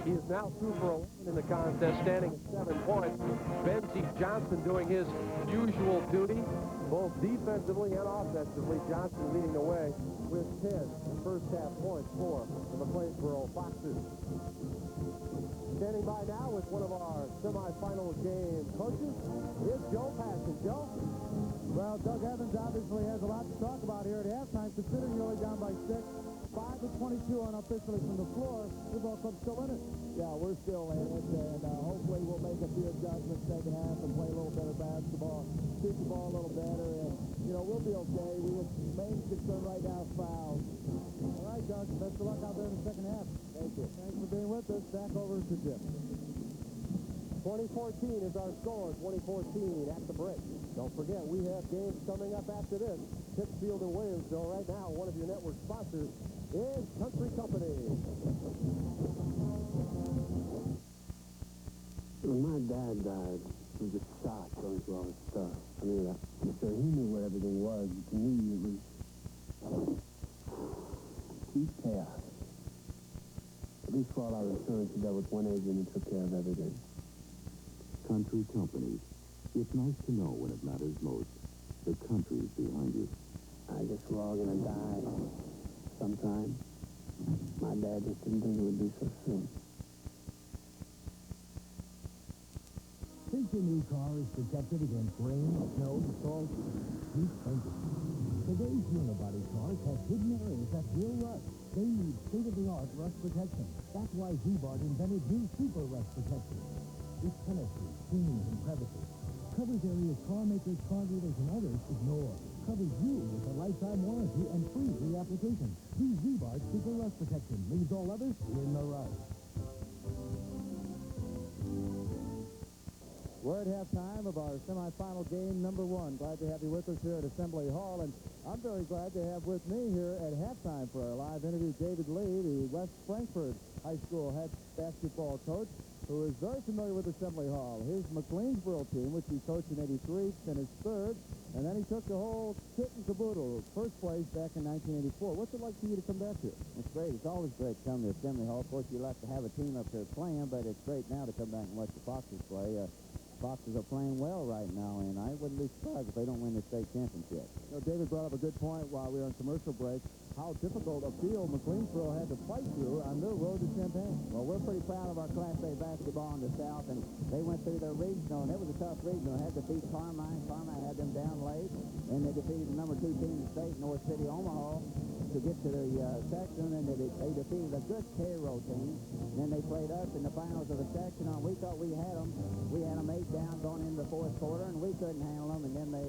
He is now 2 for 11 in the contest, standing at 7 points. Benzie Johnson doing his usual duty, both defensively and offensively. Johnson leading the way with 10 first half points for the McLeansboro Foxes. Standing by now with one of our semifinal game coaches is Joe Passion. Joe? Well, Doug Evans obviously has a lot to talk about here at halftime, considering you're only down by 6. 5 of 22 unofficially from the floor. The ball club's still in it. Yeah, we're still in it, and hopefully we'll make a few adjustments second half and play a little better basketball, shoot the ball a little better, and, you know, we'll be okay. Main concern right now is fouls. All right, Doug, best of luck out there in the second half. Thank you. Thanks for being with us. Back over to Jim. 2014 is our score, 2014 at the break. Don't forget, we have games coming up after this. Pittsfield and Williamsville right now. One of your network sponsors is Country Company. When my dad died, it was a shock going through all this stuff. I mean, I'm sure he knew what everything was, but to me, it was huge chaos. At least for all our insurance, we dealt with one agent and took care of everything. Country Company. It's nice to know when it matters most. The country's behind you. I guess we're all going to die sometime. My dad just didn't think it would be so soon. Think your new car is protected against rain, snow, salt? Keep thinking. Today's unibody cars have hidden areas that will rust. They need state-of-the-art rust protection. That's why Z-Bart invented new Super Rust Protection. Its chemistry, seams, and crevices covers areas car makers, car dealers, and others ignore. Covers you with a lifetime warranty and free reapplication. The Z-Bart Super Rust Protection leaves all others in the rust. We're at halftime of our semifinal game number 1. Glad to have you with us here at Assembly Hall, and I'm very glad to have with me here at halftime for our live interview David Lee, the West Frankfort High School head basketball coach, who is very familiar with Assembly Hall. His McLeansboro team, which he coached in '83, finished 3rd, and then he took the whole kit and caboodle, first place back in 1984. What's it like for you to come back here? It's great. It's always great to come to Assembly Hall. Of course, you like to have a team up there playing, but it's great now to come back and watch the Foxes play. Foxes are playing well right now, and I wouldn't be surprised if they don't win the state championship. You know, David brought up a good point while we were on commercial break, how difficult a field McLeansboro had to fight through on their road to Champaign. Well, we're pretty proud of our Class A basketball in the South, and they went through their regional, and it was a tough regional. Had to beat Carmine. Carmine had them down late, and they defeated the number 2 team in the state, North City, Omaha, to get to the section, and they defeated a good Cairo team. And then they played us in the finals of the section. We thought we had them. We had them 8 down going into the 4th quarter, and we couldn't handle them, and then they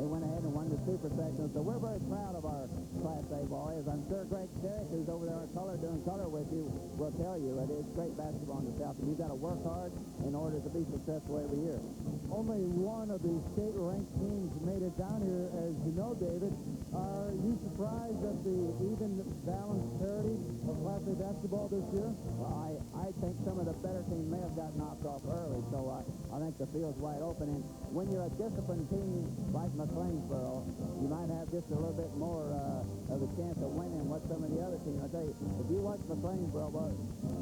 went ahead and won the super section. So we're very proud of our Class A boys. I'm sure Greg Derrick, who's over there doing color with you, will tell you it is great basketball in the South, and you've got to work hard in order to be successful every year. Only one of the state-ranked teams made it down here, as you know, David. Are you surprised at the even balanced parity of Class A basketball this year? Well, I think some of the better teams may have got knocked off early, so I think the field's wide open. And when you're a disciplined team like McLeansboro, you might have just a little bit more of a chance of winning what some of the other teams. I tell you, if you watch McLeansboro, well,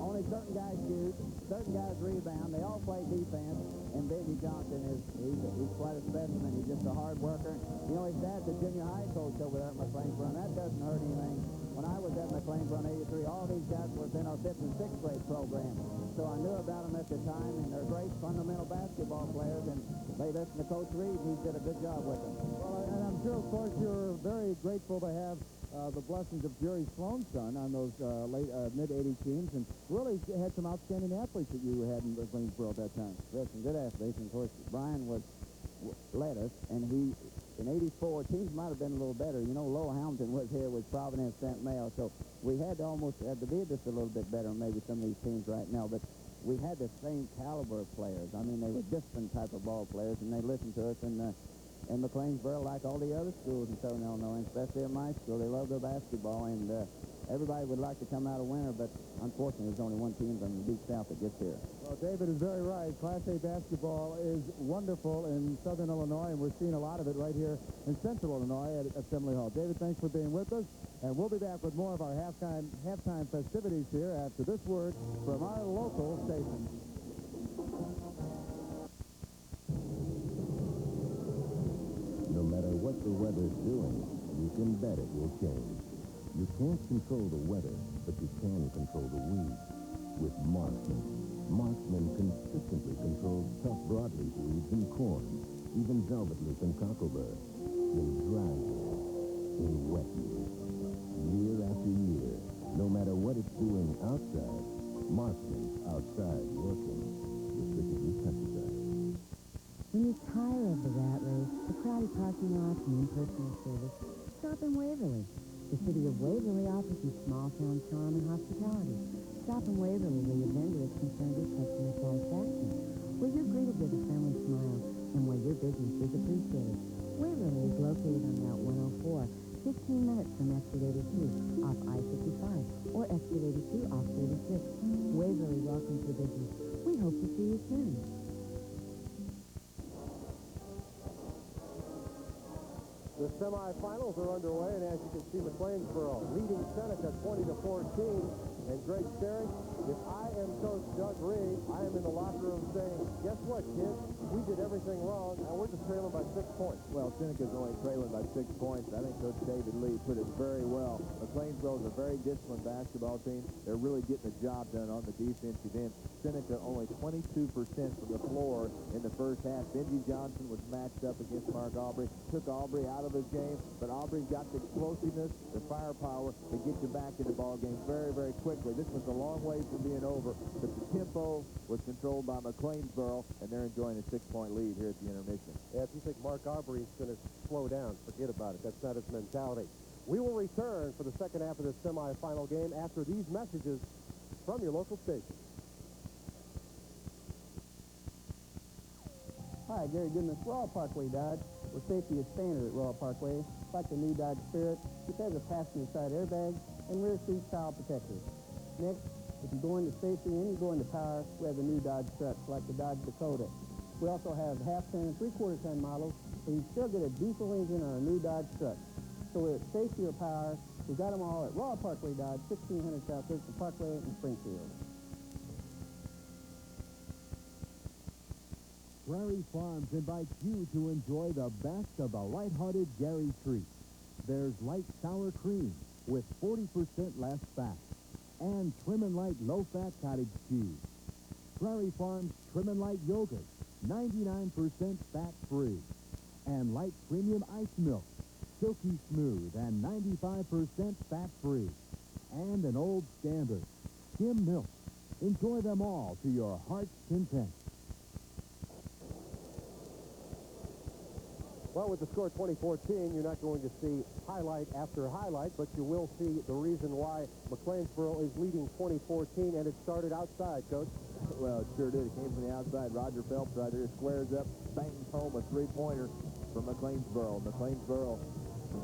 only certain guys shoot, certain guys rebound. They all play defense, and Benji Johnson he's quite a specimen. He's just a hard worker. You know, his dad's a junior high coach over there at McLeansboro, and that doesn't hurt anything. When I was at McLeansboro in '83, all these guys were in our 5th and 6th grade program. So I knew about them at the time, and they're great fundamental basketball players, and they listened to Coach Reed, and he did a good job with them. Well, and I'm sure, of course, you're very grateful to have the blessings of Jerry Sloan's son on those late mid-'80 teams, and really had some outstanding athletes that you had in McLeansboro at that time. Yes, some good athletes, and of course, Brian led us, and he, in '84, teams might have been a little better. You know, Lowell Hamilton was here with Providence St. Mayo, so we had to be just a little bit better than maybe some of these teams right now, but we had the same caliber of players. I mean, they were different type of ball players, and they listened to us, and McLeansboro, like all the other schools in Southern Illinois, and especially at my school, they love their basketball, and everybody would like to come out a winner, but unfortunately there's only one team from the Deep South that gets here. Well, David is very right. Class A basketball is wonderful in Southern Illinois, and we're seeing a lot of it right here in Central Illinois at Assembly Hall. David, thanks for being with us, and we'll be back with more of our halftime festivities here after this word from our local station. No matter what the weather's doing, you can bet it will change. You can't control the weather, but you can control the weeds. With Marksman. Marksman consistently controls tough broadleaf weeds in corn, even velvet leaf and cockleburr, in dry years, in wet years. Year after year, no matter what it's doing outside, Marksman's outside working. Restricted use pesticide. When you're tired of the rat race, the crowded parking lots, and impersonal service, stop in Waverly. The city of Waverly offers you small-town charm and hospitality. Stop in Waverly where your vendor is concerned with customer satisfaction, where you're greeted with a friendly smile, and where your business is appreciated. Waverly is located on Route 104, 15 minutes from Exit 82 off I-55 or Exit 82 off 36. Waverly welcomes your business. We hope to see you soon. The semifinals are underway, and as you can see, McLeansboro leading Seneca 20-14. And Greg Sterry, if I am Coach Doug Reed, I am in the locker room saying, guess what, kids? We did everything wrong, and we're just trailing by 6 points. Well, Seneca's only trailing by 6 points. I think Coach David Lee put it very well. McLeansboro is a very disciplined basketball team. They're really getting the job done on the defensive end. Seneca only 22% from the floor in the first half. Benji Johnson was matched up against Mark Aubrey. Took Aubrey out of his game, but Aubrey's got the explosiveness, the firepower to get you back in the ball game very, very quickly. This was a long way from being over, but the tempo was controlled by McLeansboro, and they're enjoying a 6-point lead here at the intermission. Yeah, if you think Mark Aubrey is going to slow down, forget about it. That's not his mentality. We will return for the second half of this semifinal game after these messages from your local station. Hi, Gary Goodness, Royal Parkway Dodge, where safety is standard at Royal Parkway. It's like the new Dodge Spirit. It has a passenger side airbag and rear seat child protectors. Next, if you go into safety and you go into power, we have the new Dodge trucks like the Dodge Dakota. We also have half-ton and three-quarter-ton models, so you still get a diesel engine on a new Dodge truck. So whether it's safety or power, we've got them all at Royal Parkway Dodge, 1600 South Richmond Parkway in Springfield. Prairie Farms invites you to enjoy the best of the light-hearted dairy treats. There's light sour cream with 40% less fat and Trim and Light low-fat cottage cheese. Prairie Farms Trim and Light yogurt, 99% fat-free. And light premium ice milk, silky smooth and 95% fat-free. And an old standard, skim milk. Enjoy them all to your heart's content. Well, with the score 2014, you're not going to see highlight after highlight, but you will see the reason why McLeansboro is leading 2014, and it started outside, Coach. Well, it sure did. It came from the outside. Roger Phelps right there squares up, bangs home a three-pointer from McLeansboro. McLeansboro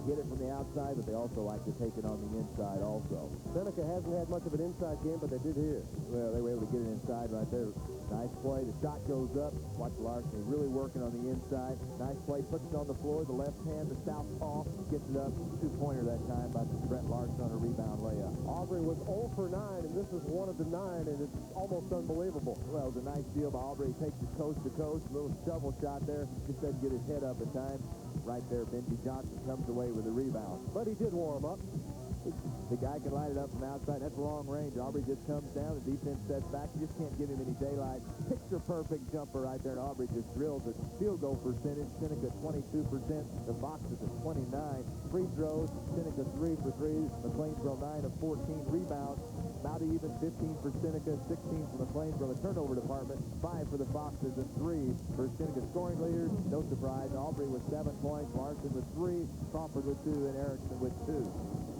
get it from the outside, but they also like to take it on the inside also. Seneca hasn't had much of an inside game, but they did here. Well, they were able to get it inside right there. Nice play. The shot goes up. Watch Larson really working on the inside. Nice play. Puts it on the floor. The left hand, the southpaw, gets it up. Two-pointer that time by Brett Larson on a rebound layup. Aubrey was 0 for 9, and this is one of the 9, and it's almost unbelievable. Well, it was a nice deal by Aubrey. He takes it coast to coast. A little shovel shot there. Just doesn't get his head up at times. Right there, Benji Johnson comes away with a rebound. But he did warm up. The guy can light it up from outside. That's long range. Aubrey just comes down. The defense sets back. You just can't give him any daylight. Picture-perfect jumper right there, and Aubrey just drills it. Field goal percentage, Seneca 22%. The Foxes at 29. Free throws, Seneca 3 for 3. McLeansboro 9 of 14. Rebounds, about even 15 for Seneca, 16 for McLeansboro. The turnover department, 5 for the Foxes and 3 for Seneca. Scoring leaders, no surprise. Aubrey with 7 points. Larson with 3. Crawford with 2. And Erickson with 2.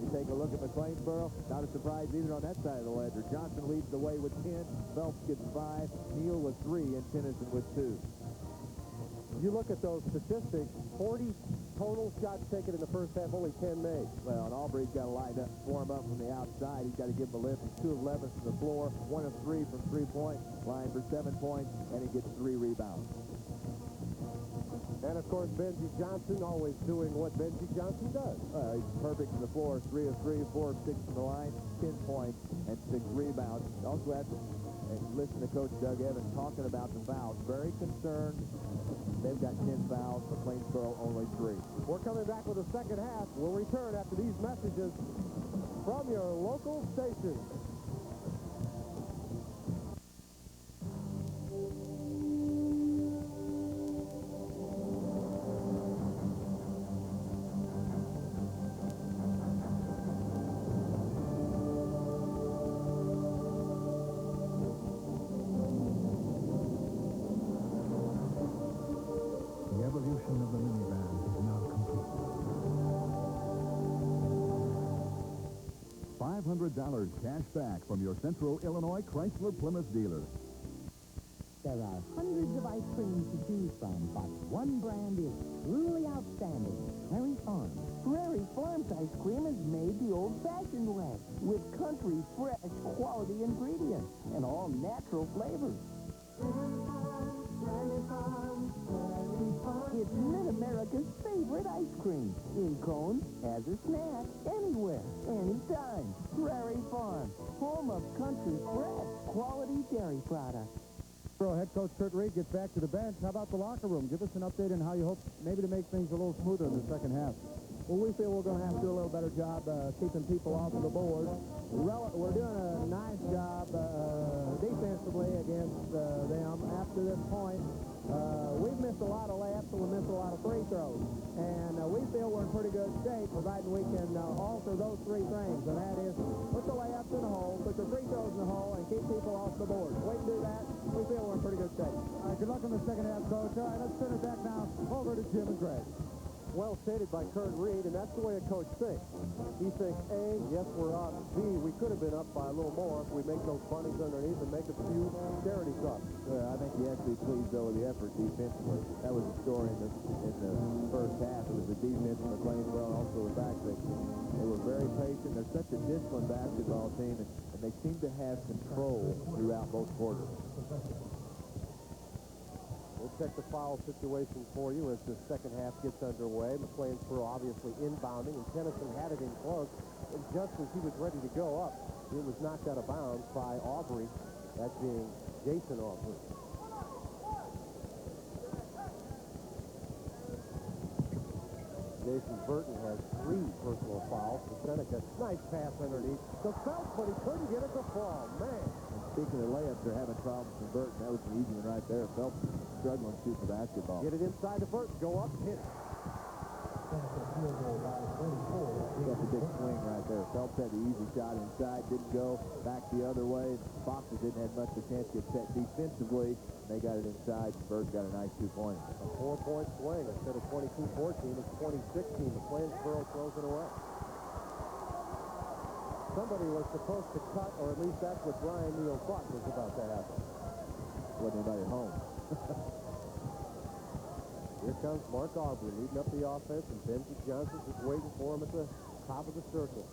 You take a look at McLeansboro, not a surprise either on that side of the ledger. Johnson leads the way with 10. Phelps gets 5. Neal with 3. And Tennyson with 2. You look at those statistics, 40 total shots taken in the first half, only 10 made. Well, and Aubrey's got to line up, warm up from the outside. He's got to give him a lift. He's 2 of 11 from the floor, 1 of 3 from three-point line for 7 points, and he gets 3 rebounds. And, of course, Benji Johnson always doing what Benji Johnson does. He's perfect from the floor, 3 of 3, 4 of 6 from the line, 10 points, and 6 rebounds. Also have to listen to Coach Doug Evans talking about the fouls. Very concerned. They've got 10 fouls. McLeansboro only 3. We're coming back with the second half. We'll return after these messages from your local station. Of the minivan is now complete. $500 cash back from your Central Illinois Chrysler Plymouth dealer. There are hundreds of ice creams to choose from, but one brand is truly outstanding, Prairie Farms. Prairie Farms ice cream is made the old-fashioned way, with country, fresh, quality ingredients and all natural flavors. It's Mid-America's favorite ice cream. In cones, as a snack, anywhere, anytime. Prairie Farm, home of country fresh, quality dairy products. Head coach Kurt Reed gets back to the bench. How about the locker room? Give us an update on how you hope maybe to make things a little smoother in the second half. Well, we feel we're going to have to do a little better job keeping people off of the board. We're doing a nice job defensively against them after this point. We've missed a lot of layups and we missed a lot of free throws. And we feel we're in pretty good shape, providing we can alter those 3 things. And that is put the layups in the hole, put your free throws in the hole, and keep people off the board. If we can do that, we feel we're in pretty good shape. All right, good luck in the second half, Coach. All right, let's turn it back now over to Jim and Greg. Well stated by Kurt Reed, and that's the way a coach thinks. He thinks, A, yes, we're up. B, we could have been up by a little more if we make those bunnies underneath and make a few charity drops. Well, I think he has to be pleased, though, with the effort defensively. That was the story in the first half. It was the defense from McLeansboro and also the back. They were very patient. They're such a disciplined basketball team, and they seem to have control throughout both quarters. We'll check the foul situation for you as the second half gets underway. McLeansboro obviously inbounding, and Tennyson had it in close. And just as he was ready to go up, it was knocked out of bounds by Aubrey, that being Jason Aubrey. Jason Burton has 3 personal fouls for Seneca. Nice pass underneath to Phelps, but he couldn't get it to fall. Man. And speaking of layups, they're having problems from Burton. That was an easy one right there. Phelps struggling shooting the basketball. Get it inside to Burton. Go up, hit it. That's a big swing right there. Phelps had the easy shot inside, didn't go back the other way. Boxers didn't have much of a chance to get set defensively. They got it inside. Burton got a nice 2-pointer. A 4-point swing. Instead of 22-14, it's 20-16. McLeansboro throws it away. Somebody was supposed to cut, or at least that's what Brian Neal thought was about to happen. Wasn't anybody home. Here comes Mark Aubrey leading up the offense, and Benji Johnson just waiting for him at the top of the circle.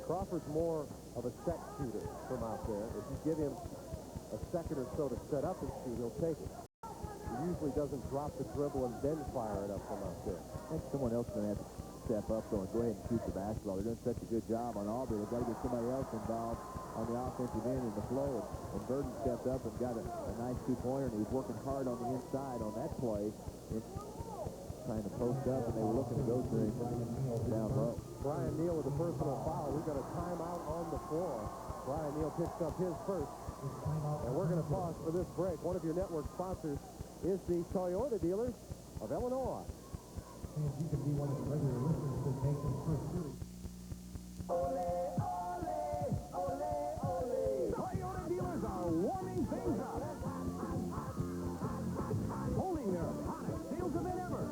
Crawford's more of a set shooter from out there. If you give him a second or so to set up and shoot, he'll take it. He usually doesn't drop the dribble and then fire it up from out there. I think someone else is going to have to step up, though, and go ahead and shoot the basketball. They're doing such a good job on Aubrey. They've got to get somebody else involved on the offensive end in the flow. And Burton stepped up and got a nice 2-pointer, and he was working hard on the inside on that play. Trying to post up, and they were looking to go to him down low. Brian Neal with a personal foul. We've got a timeout on the floor. Brian Neal picks up his first. And we're going to pause for this break. One of your network sponsors is the Toyota dealers of Illinois. You can be one of the regular listeners to the nation's first series. Toyota dealers are warming things up. Holding their hottest sales event ever.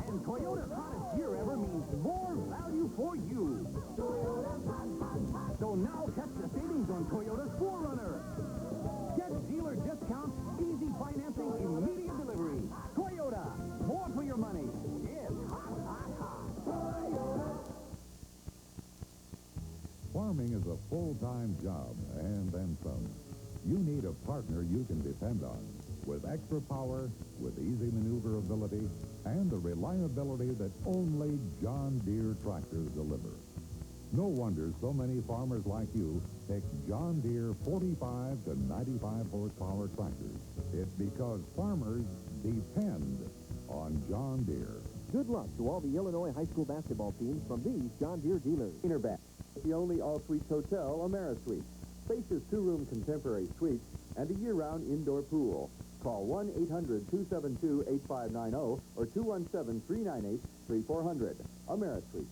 And Toyota's hottest year ever means more value for you. So now catch the savings on Toyota's 4Runner. Get dealer discounts, easy financing, immediate delivery. Toyota, more for your money. It's hot, hot, hot. Farming is a full-time job, and then some. You need a partner you can depend on, with extra power, with easy maneuverability, and the reliability that only John Deere tractors deliver. No wonder so many farmers like you pick John Deere 45 to 95 horsepower tractors. It's because farmers depend on John Deere. Good luck to all the Illinois high school basketball teams from these John Deere dealers. Interbat, the only all-suites hotel, AmeriSuites. Spacious 2-room contemporary suites and a year-round indoor pool. Call 1-800-272-8590 or 217-398-3400. AmeriSuites.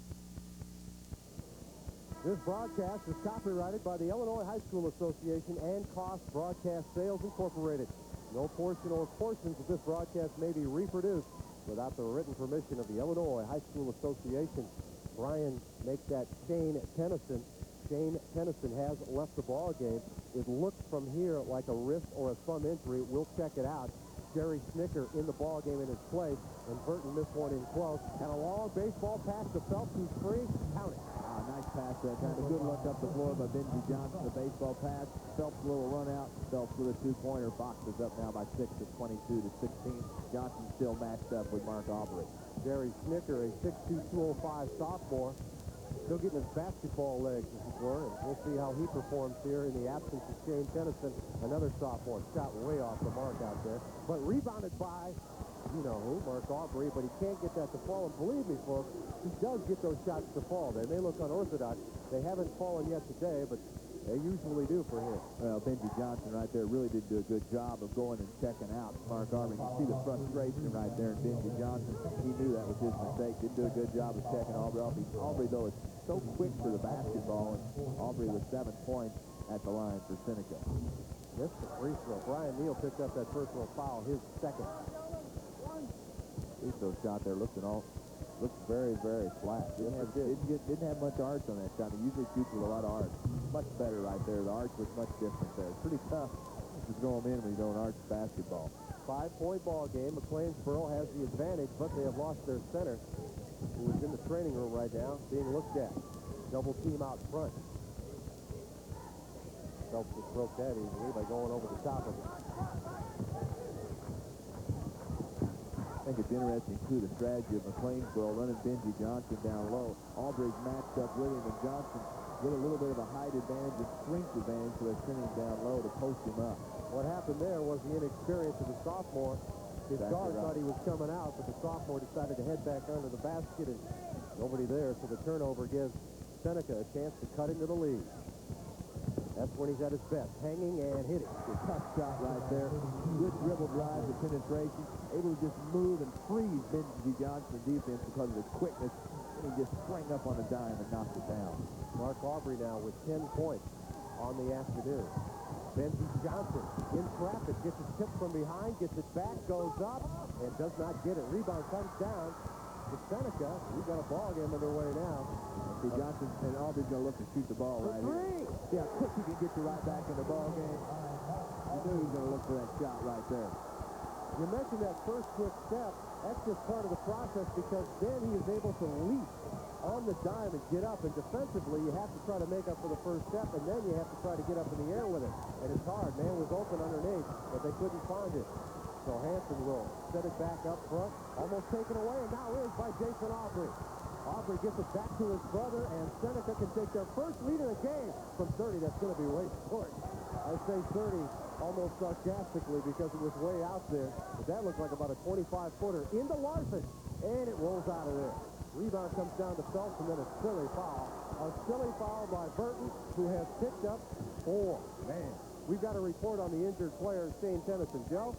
This broadcast is copyrighted by the Illinois High School Association and Cost Broadcast Sales Incorporated. No portion or portions of this broadcast may be reproduced without the written permission of the Illinois High School Association. Brian makes that Shane Tennyson. Shane Tennyson has left the ball game. It looks from here like a wrist or a thumb injury. We'll check it out. Jerry Snicker in the ball game in his place, and Burton missed one in close. And a long baseball pass to Phelps, who's free. Count it. Nice pass that time. A good look up the floor by Benji Johnson. The baseball pass. Phelps a little run out. Phelps with a 2-pointer. Boxers up now by 6 at 22 to 16. Johnson still matched up with Mark Aubrey. Jerry Snicker, a 6'2", 205 sophomore. Still getting his basketball legs, as it were, and we'll see how he performs here in the absence of Shane Tennyson, another sophomore. Shot way off the mark out there, but rebounded by, you know who, Mark Aubrey, but he can't get that to fall. And believe me, folks, he does get those shots to fall. They may look unorthodox. They haven't fallen yet today, but they usually do for him. Well, Benji Johnson right there really did do a good job of going and checking out Mark Aubrey. You see the frustration right there in Benji Johnson. He knew that was his mistake. Didn't do a good job of checking Aubrey off. Aubrey, though, is so quick for the basketball, and Aubrey with 7 points at the line for Seneca. Missed the free throw. Brian Neal picked up that personal foul, his second. Free throw shot there looked very, very flat. Didn't have much arch on that shot. He usually shoots with a lot of arch. Much better right there. The arch was much different there. It's pretty tough to throw them in when you don't arch basketball. 5-point ball game. McLeansboro has the advantage, but they have lost their center, who is in the training room right now, being looked at. Double team out front. Phelps just broke that easily by going over the top of it. I think it's interesting, too, the strategy of McLeansboro running Benji Johnson down low. Aubrey's matched up with him, and Johnson get a little bit of a height advantage and strength advantage, so they're sending him down low to post him up. What happened there was the inexperience of the sophomore. His guard thought he was coming out, but the sophomore decided to head back under the basket, and nobody there, so the turnover gives Seneca a chance to cut into the lead. That's when he's at his best, hanging and hitting. A tough shot right there. Good dribble drive to penetration. Able to just move and freeze Benji Johnson's defense because of his quickness. And he just sprang up on a dime and knocked it down. Mark Aubrey now with 10 points on the afternoon. Benji Johnson in traffic, gets his tip from behind, gets it back, goes up, and does not get it. Rebound comes down to Seneca. We've got a ball game underway now. See, Johnson and Aubrey's going to look to shoot the ball right here. See how quick he can get you right back in the ball game. You knew he was going to look for that shot right there. You mentioned that first quick step. That's just part of the process because then he is able to leap on the dime and get up. And defensively, you have to try to make up for the first step, and then you have to try to get up in the air with it. And it's hard. Man was open underneath, but they couldn't find it. So Hansen will set it back up front. Almost taken away, and now is by Jason Aubrey. Aubrey gets it back to his brother, and Seneca can take their first lead of the game. From 30, that's going to be way short. I say 30 almost sarcastically because it was way out there. But that looked like about a 25-footer into Larson, and it rolls out of there. Rebound comes down to Phelps, and then a silly foul. A silly foul by Burton, who has picked up 4. Man, we've got a report on the injured player, Shane Tennyson. Joe?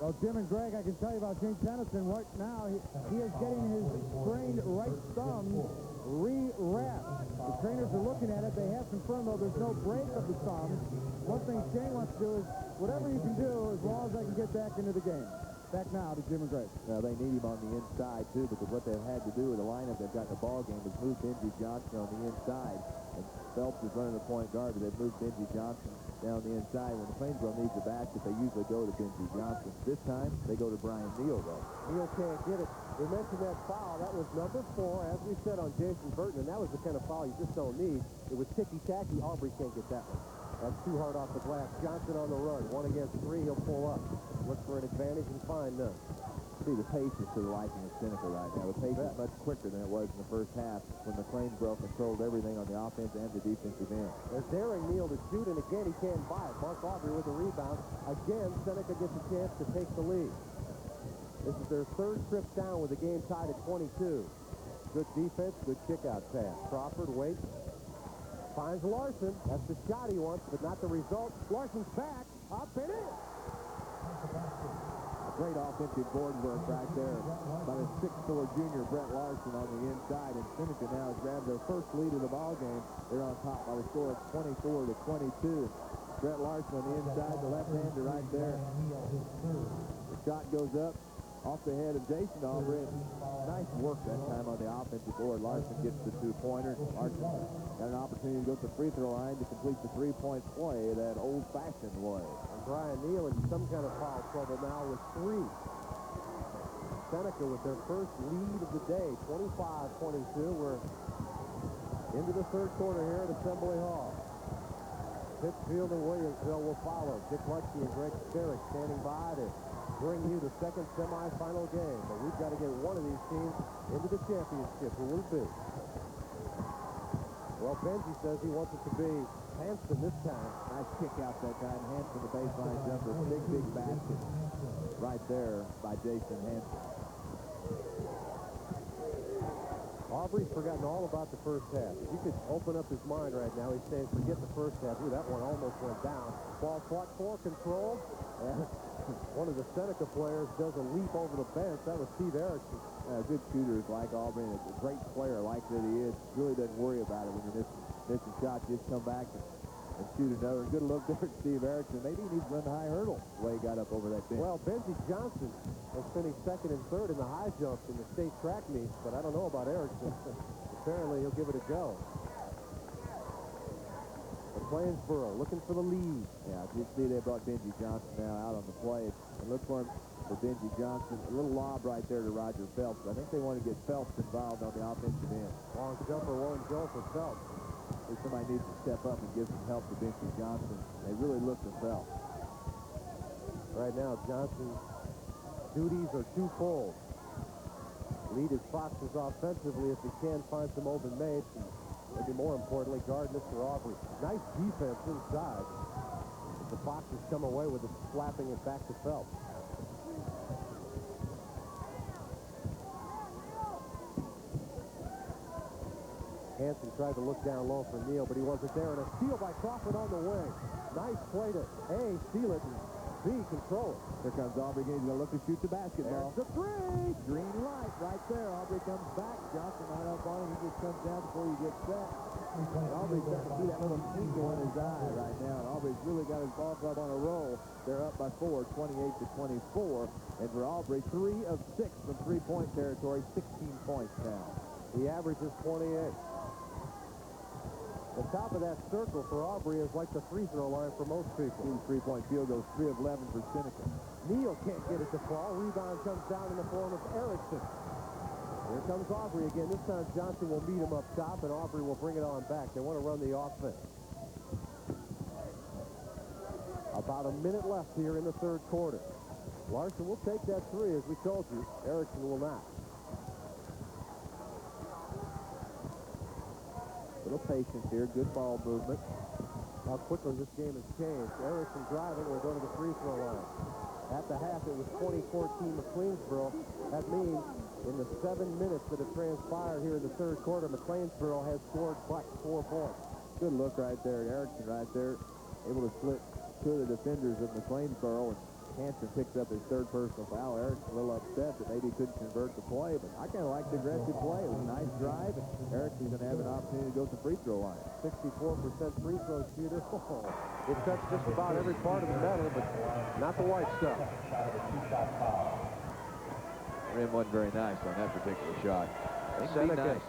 Well, Jim and Greg, I can tell you about Shane Tennyson. Right now, he is getting his sprained right thumb re-wrapped. The trainers are looking at it. They have confirmed, though, there's no break of the thumb. One thing Shane wants to do is whatever you can do as long as I can get back into the game. Back now to Jim and Greg. Now, they need him on the inside, too, because what they've had to do with the lineup they've got in the ball game is move Benji Johnson on the inside. And Phelps is running the point guard, but they've moved Benji Johnson down the inside. When the McLeansboro needs a basket, they usually go to Benji Johnson. This time, they go to Brian Neal, though. Neal can't get it. We mentioned that foul. That was number 4, as we said, on Jason Burton, and that was the kind of foul you just don't need. It was ticky-tacky. Aubrey can't get that one. That's too hard off the glass. Johnson on the run. 1 against 3. He'll pull up. Look for an advantage and find none. See, the pace is to the liking of Seneca right now. The pace is much quicker than it was in the first half when McLeansboro controlled everything on the offense and the defensive end. They're daring Neal to shoot, and again, he can't buy it. Mark Aubrey with the rebound. Again, Seneca gets a chance to take the lead. This is their 3rd trip down with the game tied at 22. Good defense, good kick-out pass. Crawford waits. Finds Larson. That's the shot he wants, but not the result. Larson's back. Up and in. A great offensive board work right there by the 6'4" junior Brett Larson on the inside. And Seneca now has grabbed their first lead of the ball game. They're on top by the score of 24-22. Brett Larson on the inside, the left-hander right there. The shot goes up off the head of Jason Aubrey. Nice work that time on the offensive board. Larson gets the 2-pointer. Larson got an opportunity to go to the free throw line to complete the 3-point play that old-fashioned way. And Brian Neal in some kind of foul trouble now with 3. Seneca with their first lead of the day, 25-22. We're into the 3rd quarter here at Assembly Hall. Pittsfield and Williamsville will follow. Dick Lutke and Greg Sterick standing by to bring you the 2nd semifinal game. But we've got to get one of these teams into the championship. Who will it be? Well, Benji says he wants it to be Hansen this time. Nice kick out that time. Hansen, the baseline jumper. Big basket right there by Jason Hansen. Aubrey's forgotten all about the first half. If you could open up his mind right now, he's saying, forget the first half. Ooh, that one almost went down. Ball fought for, controlled. And one of the Seneca players does a leap over the bench. That was Steve Erickson. Good shooters like Aubrey, and a great player like that he is. Really doesn't worry about it when you're missing shots. Just come back and shoot another. Good look there at Steve Erickson. Maybe he needs to run the high hurdle the way he got up over that bench. Well, Benji Johnson has finished 2nd and 3rd in the high jump in the state track meets, but I don't know about Erickson. Apparently, he'll give it a go. McLeansboro looking for the lead. Yeah, you see they brought Benji Johnson now out on the play. And look for him for Benji Johnson. A little lob right there to Roger Phelps. I think they want to get Phelps involved on the offensive end. Long jumper won't go for Phelps. Somebody needs to step up and give some help to Benji Johnson. They really look to Phelps. Right now, Johnson's duties are twofold. Lead his Foxes offensively if he can find some open mates. And maybe more importantly, guard Mr. Aubrey. Nice defense inside. The Foxes come away with it, slapping it back to Phelps. Hansen tried to look down low for Neal, but he wasn't there. And a steal by Crawford on the wing. Nice play to A, steal it, and B, control it. Here comes Aubrey again. He's going to look to shoot the basketball. There's the three. Green light right there. Aubrey comes back. Johnson right up on him. He just comes down before you get set. And Aubrey's starting to see that little twinkle in his eye right now. And Aubrey's really got his ball club on a roll. They're up by 4, 28-24. And for Aubrey, 3 of 6 from three-point territory, 16 points now. The average is 28. The top of that circle for Aubrey is like the free throw line for most people. 2 3-point field goals, 3 of 11 for Seneca. Neal can't get it to fall. Rebound comes down in the form of Erickson. Here comes Aubrey again. This time Johnson will meet him up top, and Aubrey will bring it on back. They want to run the offense. About a minute left here in the third quarter. Larson will take that three, as we told you. Erickson will not. Little patience here. Good ball movement. How quickly this game has changed. Erickson driving will go to the free throw line. At the half, it was 2014 McLeansboro. That means in the 7 minutes that have transpired here in the third quarter, McLeansboro has scored but 4 points. Good look right there. Erickson right there, able to slip 2 of the defenders of McLeansboro, and Hansen picks up his 3rd personal foul. Erickson a little upset that maybe he couldn't convert the play, but I kind of like the aggressive play. It was a nice drive, and Erickson's going to have an opportunity to go to the free throw line. 64% free throw shooter. It touched just about every part of the metal, but not the white stuff. Rim wasn't very nice on that particular shot. Seneca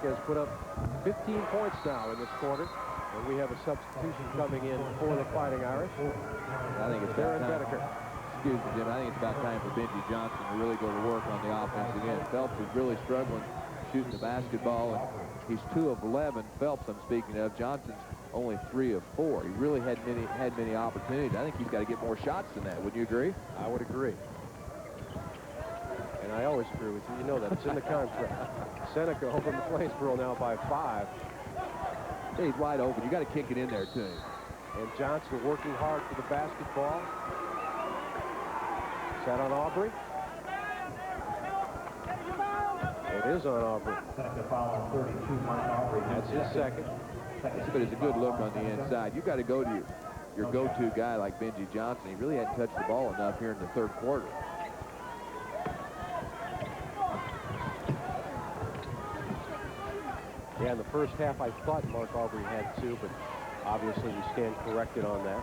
has put up 15 points now in this quarter, and we have a substitution coming in for the Fighting Irish. I think it's Darren Bedeker. Excuse me, Jim. I think it's about time for Benji Johnson to really go to work on the offensive end. Phelps is really struggling shooting the basketball, and he's 2 of 11. Phelps, I'm speaking of. Johnson's only 3 of 4. He really had many opportunities. I think he's got to get more shots than that. Wouldn't you agree? I would agree. And I always agree with you. You know that. It's in the contract. Seneca over McLeansboro now by 5. He's wide open. You got to kick it in there, too. And Johnson working hard for the basketball. Is that on Aubrey? It is on Aubrey. That's his 2nd. But it's a good look on the inside. You got to go to your go-to guy like Benji Johnson. He really hadn't touched the ball enough here in the third quarter. Yeah, in the first half, I thought Mark Aubrey had 2, but obviously we stand corrected on that.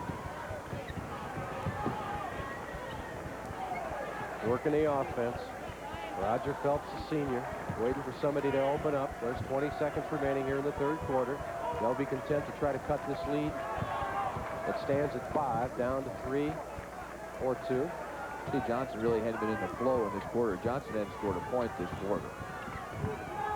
Working the offense. Roger Phelps, the senior, waiting for somebody to open up. There's 20 seconds remaining here in the third quarter. They'll be content to try to cut this lead. It stands at 5, down to 3 or 2. See, Johnson really hadn't been in the flow in this quarter. Johnson hadn't scored a point this quarter.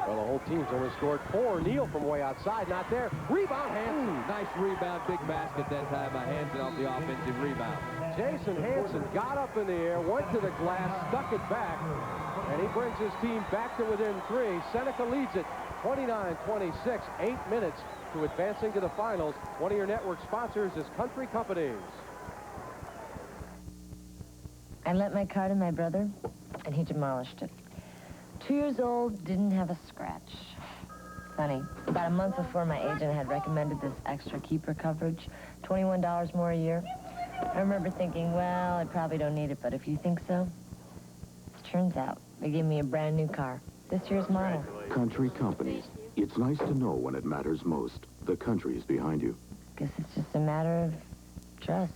Well, the whole team's only scored 4. Neal from way outside, not there. Rebound, Hansen. Nice rebound, big basket that time by Hansen off the offensive rebound. Jason Hansen got up in the air, went to the glass, stuck it back, and he brings his team back to within 3. Seneca leads it 29-26, 8 minutes to advancing to the finals. One of your network sponsors is Country Companies. I lent my car to my brother, and he demolished it. 2 years old, didn't have a scratch. Funny, about a month before my agent had recommended this extra keeper coverage, $21 more a year. I remember thinking, well, I probably don't need it, but if you think so, turns out they gave me a brand new car, this year's model. Country Companies. It's nice to know when it matters most. The country is behind you. Guess it's just a matter of trust.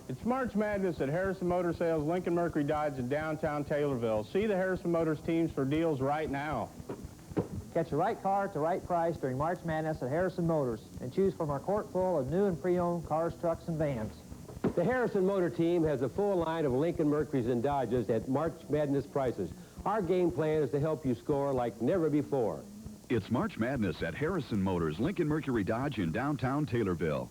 It's March Madness at Harrison Motor Sales, Lincoln Mercury Dodge in downtown Taylorville. See the Harrison Motors teams for deals right now. Catch the right car at the right price during March Madness at Harrison Motors and choose from our court full of new and pre-owned cars, trucks, and vans. The Harrison Motor Team has a full line of Lincoln Mercurys and Dodges at March Madness prices. Our game plan is to help you score like never before. It's March Madness at Harrison Motors, Lincoln Mercury Dodge in downtown Taylorville.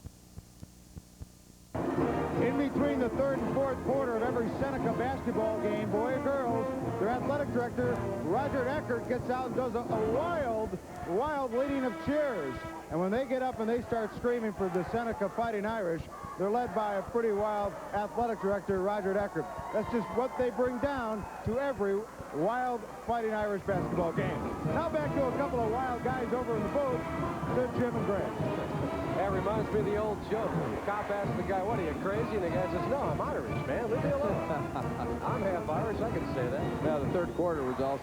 In between the third and fourth quarter of every Seneca basketball game, boy or girls, their athletic director, Roger Eckert, gets out and does a wild leading of cheers. And when they get up and they start screaming for the Seneca Fighting Irish, they're led by a pretty wild athletic director, Roger Eckert. That's just what they bring down to every wild Fighting Irish basketball game. Now back to a couple of wild guys over in the booth. They're Jim and Greg. That reminds me of the old joke. The cop asks the guy, what are you, crazy? And the guy says, no, I'm Irish, man. Leave me alone. I'm half Irish. I can say that. Now, the third quarter was also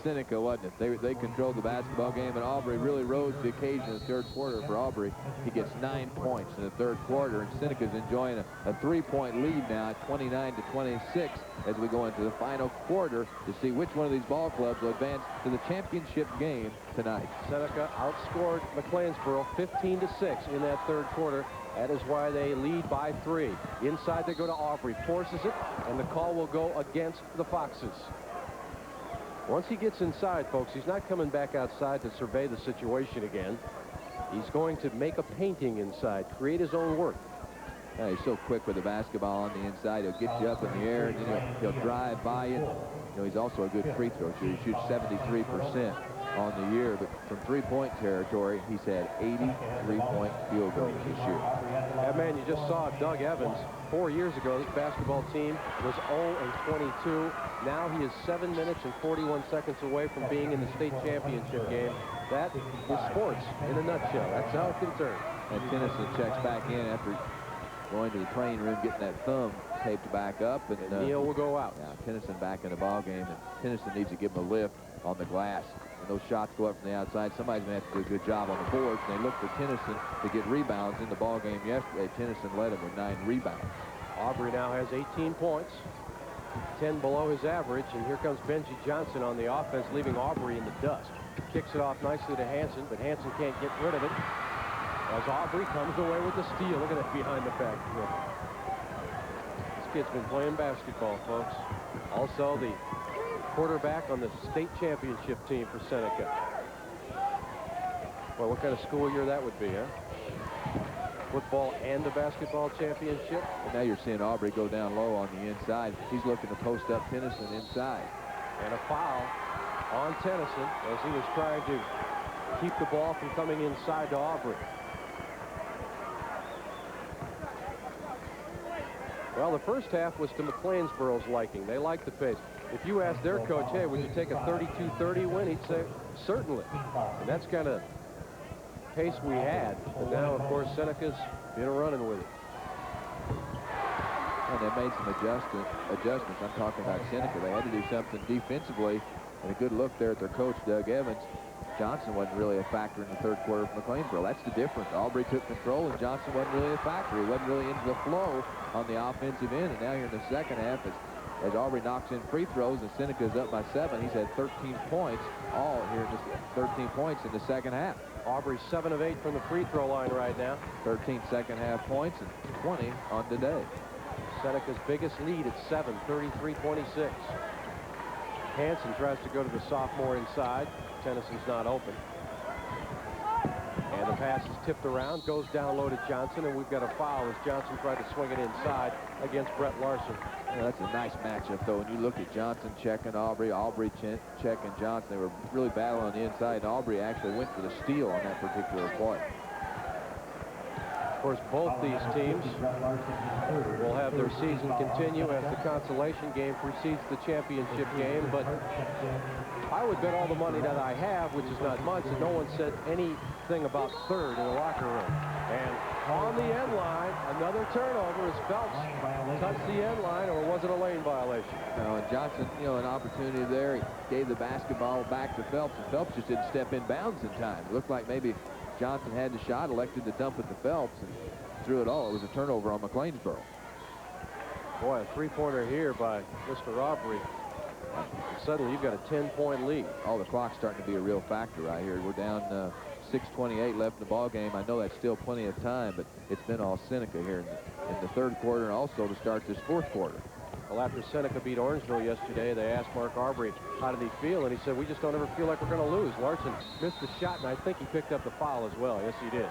Seneca, wasn't it? They controlled the basketball game, and Aubrey really rose to the occasion in the third quarter. For Aubrey, he gets 9 points in the third quarter, and Seneca's enjoying a 3-point lead now at 29-26 as we go into the final quarter to see which one of these ball clubs will advance to the championship game tonight. Seneca outscored McLeansboro 15-6 in that third quarter. That is why they lead by 3. Inside they go to Aubrey, forces it, and the call will go against the Foxes. Once he gets inside, folks, he's not coming back outside to survey the situation again. He's going to make a painting inside, create his own work. Yeah, he's so quick with the basketball on the inside. He'll get you up in the air, and then he'll drive by you. You know, he's also a good free throw shooter. He shoots 73% on the year, but from three-point territory, he's had 80 three-point field goals this year. Yeah, man, you just saw Doug Evans. 4 years ago, this basketball team was 0-22. Now he is 7 minutes and 41 seconds away from being in the state championship game. That is sports in a nutshell. That's how it can turn. And Tennyson checks back in after going to the training room, getting that thumb taped back up. And Neal will go out. Yeah, Tennyson back in the ball game, and Tennyson needs to give him a lift on the glass. When those shots go up from the outside, somebody's going to have to do a good job on the boards. And they look for Tennyson to get rebounds. In the ball game yesterday, Tennyson led him with 9 rebounds. Aubrey now has 18 points, 10 below his average, and here comes Benji Johnson on the offense, leaving Aubrey in the dust. Kicks it off nicely to Hansen, but Hansen can't get rid of it as Aubrey comes away with the steal. Look at that behind the back. This kid's been playing basketball, folks. Also the quarterback on the state championship team for Seneca. Well, what kind of school year that would be, huh? Football and the basketball championship. And now you're seeing Aubrey go down low on the inside. He's looking to post up Tennyson inside. And a foul on Tennyson as he was trying to keep the ball from coming inside to Aubrey. Well, the first half was to McLeansboro's liking. They liked the pace. If you asked their coach, hey, would you take a 32-30 win? He'd say, certainly. And that's kind of pace we had. But now, of course, Seneca's been running with it. And they made some adjustments. I'm talking about Seneca. They had to do something defensively. And a good look there at their coach, Doug Evans. Johnson wasn't really a factor in the third quarter for McLeansboro. That's the difference. Aubrey took control, and Johnson wasn't really a factor. He wasn't really into the flow on the offensive end. And now here in the second half, as Aubrey knocks in free throws, and Seneca's up by 7. He's had 13 points all here in this 13 points in the second half. Aubrey's 7 of 8 from the free throw line right now. 13 second half points and 20 on today. Seneca's biggest lead at 7, 33-26. Hansen tries to go to the sophomore inside. Tennyson's not open. And the pass is tipped around, goes down low to Johnson, and we've got a foul as Johnson tried to swing it inside against Brett Larson. Yeah, that's a nice matchup, though. When you look at Johnson checking Aubrey, checking Johnson, they were really battling on the inside, and Aubrey actually went for the steal on that particular play. Of course, both these teams will have their season continue as the consolation game precedes the championship game, but I would bet all the money that I have, which is not much, and no one said anything about third in the locker room. And on the end line, another turnover as Phelps touched the end line, or was it a lane violation? No, and Johnson, you know, an opportunity there. He gave the basketball back to Phelps, and Phelps just didn't step in bounds in time. It looked like maybe Johnson had the shot, elected to dump it to Phelps, and threw it all. It was a turnover on McLeansboro. Boy, a three-pointer here by Mr. Aubrey. Suddenly, you've got a 10-point lead. Oh, the clock's starting to be a real factor right here. We're down 6:28 left in the ball game. I know that's still plenty of time, but it's been all Seneca here in the third quarter and also to start this fourth quarter. Well, after Seneca beat Orangeville yesterday, they asked Mark Aubrey, how did he feel? And he said, we just don't ever feel like we're going to lose. Larson missed the shot, and I think he picked up the foul as well. Yes, he did.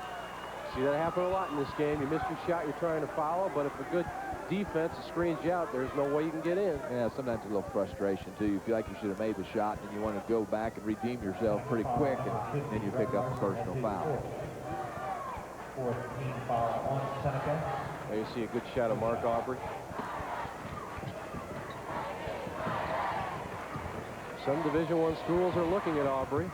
See that happen a lot in this game. You miss your shot, you're trying to follow, but if a good defense screens you out, there's no way you can get in. Yeah, sometimes a little frustration, too. You feel like you should have made the shot, and you want to go back and redeem yourself pretty quick, and then you pick up the personal foul. There you see a good shot of Mark Aubrey. Some Division I schools are looking at Aubrey.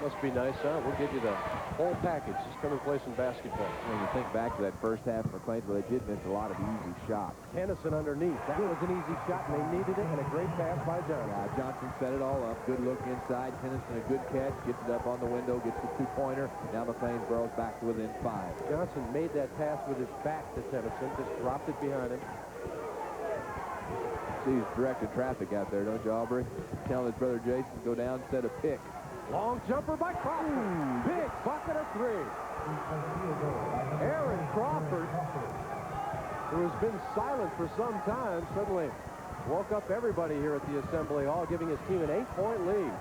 Must be nice, huh? We'll give you the whole package. Just come and play some basketball. When you think back to that first half of McLeansboro, they did miss a lot of easy shots. Tennyson underneath. That was an easy shot, and they needed it, and a great pass by Johnson. Yeah, Johnson set it all up. Good look inside. Tennyson, a good catch. Gets it up on the window. Gets the two-pointer. Now McLeansboro's back to within 5. Johnson made that pass with his back to Tennyson. Just dropped it behind him. See, he's directing traffic out there, don't you, Aubrey? Telling his brother Jason to go down and set a pick. Long jumper by Crawford. Big bucket of 3. Aaron Crawford, who has been silent for some time, suddenly woke up everybody here at the Assembly Hall, giving his team an 8-point lead.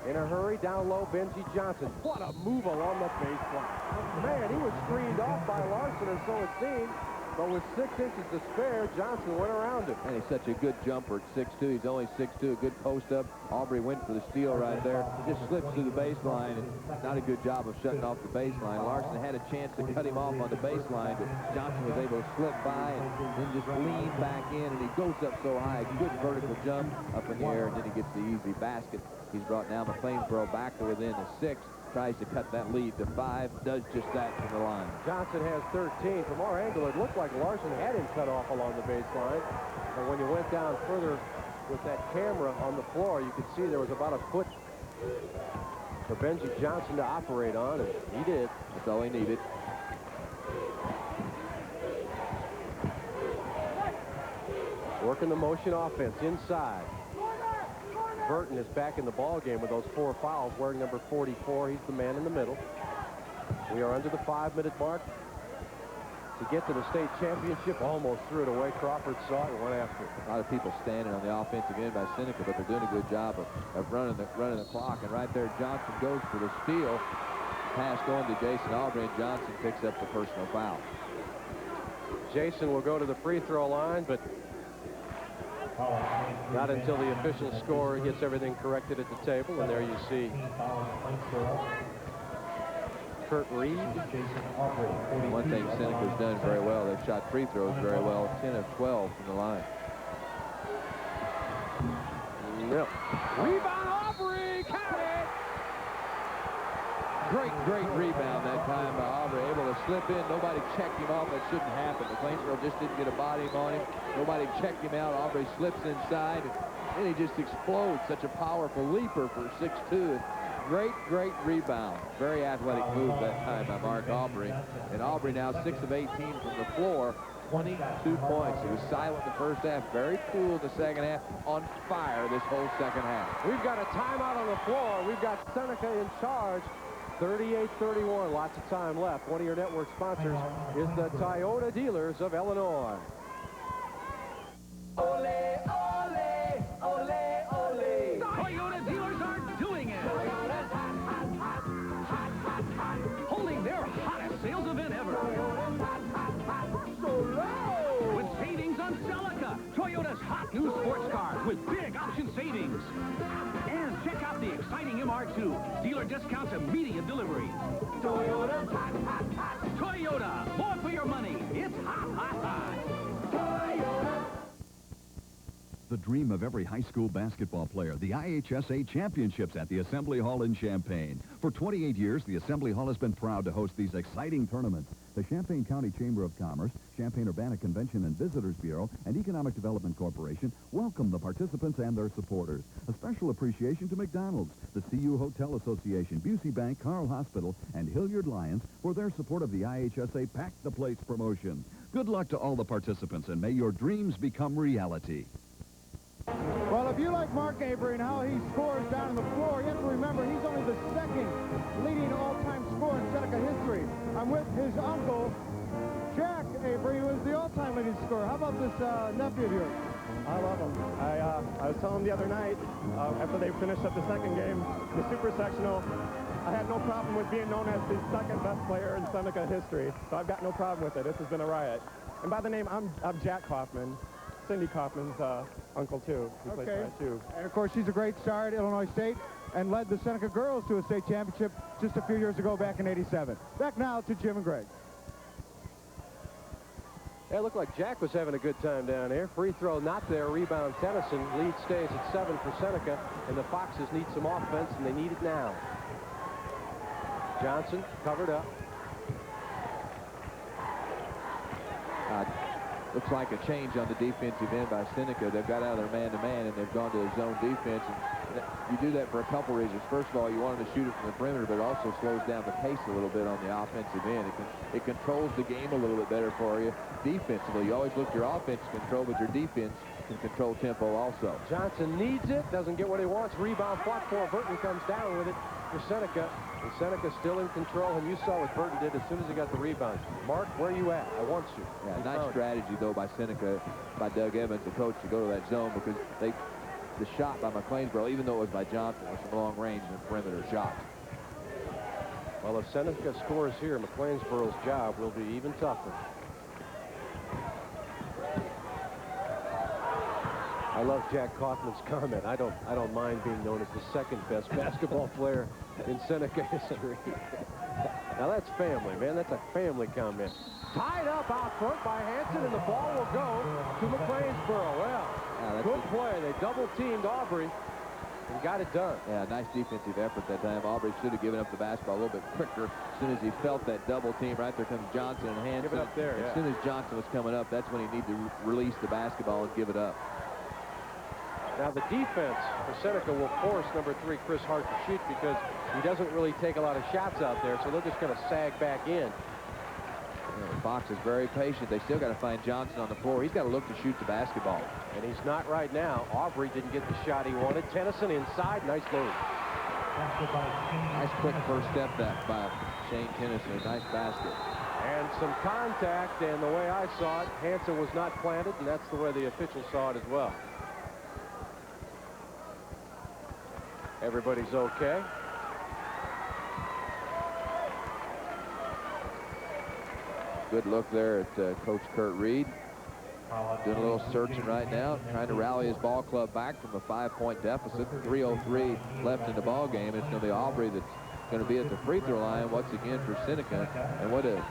In a hurry, down low, Benji Johnson. What a move along the baseline. Man, he was screened off by Larson, or so it seemed. But with 6 inches to spare, Johnson went around him. And he's such a good jumper at 6'2". He's only 6'2", a good post-up. Aubrey went for the steal right there. Just slips through the baseline, and not a good job of shutting off the baseline. Larson had a chance to cut him off on the baseline, but Johnson was able to slip by and then just lean back in, and he goes up so high. Good vertical jump up in the air, and then he gets the easy basket. He's brought now McLeansboro back to within a 6. Tries to cut that lead to 5, does just that from the line. Johnson has 13. From our angle, it looked like Larson had him cut off along the baseline. And when you went down further with that camera on the floor, you could see there was about a foot for Benji Johnson to operate on, and he did. That's all he needed. Working the motion offense inside. Burton is back in the ball game with those 4 fouls, wearing number 44. He's the man in the middle. We are under the 5-minute mark to get to the state championship. Almost threw it away. Crawford saw it and went after it. A lot of people standing on the offensive end by Seneca, but they're doing a good job of running the clock. And right there, Johnson goes for the steal. Pass going to Jason Aubrey, and Johnson picks up the personal foul. Jason will go to the free throw line, but not until the official scorer gets everything corrected at the table. And there you see Kurt Reed. One thing Seneca's done very well, they've shot free throws very well, 10 of 12 from the line. No. Rebound, Aubrey, count it! Great rebound that time by Aubrey, able to slip in. Nobody checked him off. That shouldn't happen. McLeansboro just didn't get a body on him. Nobody checked him out. Aubrey slips inside, and then he just explodes. Such a powerful leaper for 6'2". Great rebound. Very athletic move that time by Mark Aubrey. And Aubrey now 6 of 18 from the floor. 22 points. He was silent in the first half, very cool in the second half, on fire this whole second half. We've got a timeout on the floor. We've got Seneca in charge. 38-31, lots of time left. One of your network sponsors is the Toyota Dealers of Illinois. Ole, ole, ole, ole. Toyota dealers are doing it. Toyota's hot. Holding their hottest sales event ever. So low. With savings on Celica, Toyota's hot new sports cars with big option savings. And check out the exciting MR2. Dealer discounts, immediate delivery. Toyota's hot. Toyota, more for your money. It's hot. Toyota. The dream of every high school basketball player, the IHSA Championships at the Assembly Hall in Champaign. For 28 years, the Assembly Hall has been proud to host these exciting tournaments. The Champaign County Chamber of Commerce, Champaign-Urbana Convention and Visitors Bureau, and Economic Development Corporation welcome the participants and their supporters. A special appreciation to McDonald's, the CU Hotel Association, Busey Bank, Carl Hospital, and Hilliard Lions for their support of the IHSA Pack the Place promotion. Good luck to all the participants, and may your dreams become reality. Well, if you like Mark Avery and how he scores down on the floor, you have to remember he's only the second leading all-time scorer in Seneca history. I'm with his uncle, Jack Avery, who is the all-time leading scorer. How about this nephew of yours? I love him. I was telling him the other night, after they finished up the second game, the super sectional, I had no problem with being known as the second best player in Seneca history, so I've got no problem with it. This has been a riot. And by the name, I'm Jack Kaufman, Cindy Kaufman's uncle, too. He plays for ISU. And, of course, she's a great star at Illinois State and led the Seneca girls to a state championship just a few years ago back in '87. Back now to Jim and Greg. Yeah, it looked like Jack was having a good time down here. Free throw not there. Rebound Tennyson. Lead stays at 7 for Seneca, and the Foxes need some offense, and they need it now. Johnson covered up. Looks like a change on the defensive end by Seneca. They've got out of their man-to-man, and they've gone to a zone defense. And you do that for a couple reasons. First of all, you want them to shoot it from the perimeter, but it also slows down the pace a little bit on the offensive end. It controls the game a little bit better for you defensively. You always look your offense control, but your defense can control tempo also. Johnson needs it, doesn't get what he wants. Rebound fought for. Burton comes down with it for Seneca. And Seneca still in control, and you saw what Burton did as soon as he got the rebound. Mark, where are you at? I want you. Yeah, nice strategy, though, by Seneca, by Doug Evans, the coach, to go to that zone, because the shot by McLeansboro, even though it was by Johnson, was from long range and perimeter shot. Well, if Seneca scores here, McLeansboro's job will be even tougher. I love Jack Kaufman's comment. I don't mind being known as the second best basketball player in Seneca history. Now that's family, man. That's a family comment. Tied up out front by Hanson, and the ball will go to McLeansboro. Well, good play. They double-teamed Aubrey and got it done. Yeah, nice defensive effort that time. Aubrey should have given up the basketball a little bit quicker. As soon as he felt that double team, right there comes Johnson and Hanson. Give it up there, As soon as Johnson was coming up, that's when he needed to release the basketball and give it up. Now the defense for Seneca will force number 3 Chris Hart to shoot because he doesn't really take a lot of shots out there, so they're just going to sag back in. Yeah, Fox is very patient. They still got to find Johnson on the floor. He's got to look to shoot the basketball. And he's not right now. Aubrey didn't get the shot he wanted. Tennyson inside. Nice move. Nice quick first step by Shane Tennyson. A nice basket. And some contact, and the way I saw it, Hanson was not planted, and that's the way the officials saw it as well. Everybody's okay. Good look there at Coach Kurt Reed. Doing a little searching right now, trying to rally his ball club back from a 5-point deficit. 3:03 left in the ball game. It's going to be Aubrey that's going to be at the free throw line once again for Seneca. And what a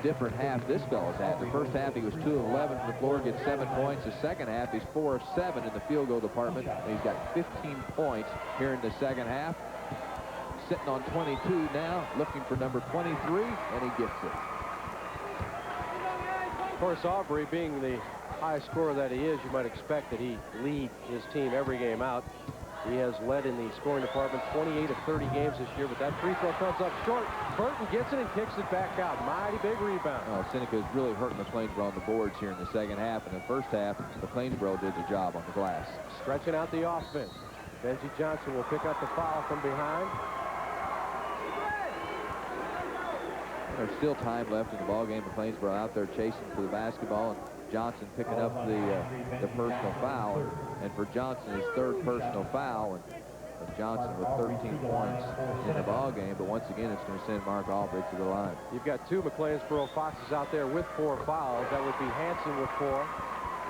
different half this fellow's had. The first half he was 2 of 11 from the floor, gets 7 points. The second half he's 4 of 7 in the field goal department. And he's got 15 points here in the second half. Sitting on 22 now, looking for number 23, and he gets it. Of course, Aubrey, being the high scorer that he is, you might expect that he lead his team every game out. He has led in the scoring department 28 of 30 games this year, but that free throw comes up short. Burton gets it and kicks it back out. Mighty big rebound. Oh, Seneca is really hurting McLeansboro on the boards here in the second half. In the first half, McLeansboro did the job on the glass. Stretching out the offense. Benji Johnson will pick up the foul from behind. There's still time left in the ball game. McLeansboro out there chasing for the basketball, and Johnson picking up the personal foul. And for Johnson, his 3rd personal foul. And Johnson with 13 points in the ball game. But once again, it's going to send Mark Aubrey to the line. You've got 2 McLeansboro Foxes out there with 4 fouls. That would be Hanson with 4.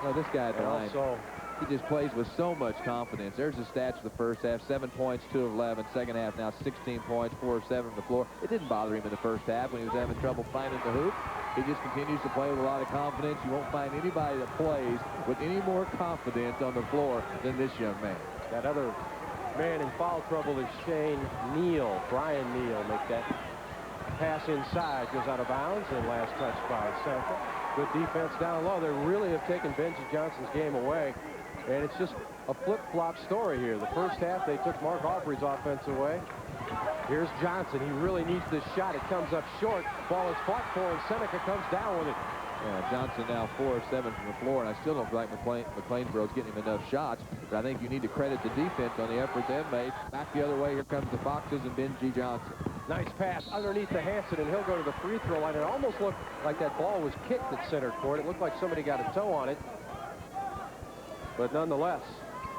Well, this guy at the line, also, he just plays with so much confidence. There's the stats for the first half. 7 points, 2 of 11. Second half now 16 points, 4 of 7 from the floor. It didn't bother him in the first half when he was having trouble finding the hoop. He just continues to play with a lot of confidence. You won't find anybody that plays with any more confidence on the floor than this young man. That other man in foul trouble is Shane Neal. Brian Neal make that pass inside, goes out of bounds, and last touch by Seneca. Good defense down low. They really have taken Benji Johnson's game away. And it's just a flip-flop story here. The first half, they took Mark Aubrey's offense away. Here's Johnson. He really needs this shot. It comes up short. Ball is fought for, and Seneca comes down with it. Yeah, Johnson now 4 of 7 from the floor, and I still don't feel like McLeansboro's getting him enough shots, but I think you need to credit the defense on the effort they've made. Back the other way, here comes the Foxes and Benji Johnson. Nice pass underneath the Hanson, and he'll go to the free throw line. It almost looked like that ball was kicked at center court. It looked like somebody got a toe on it. But nonetheless,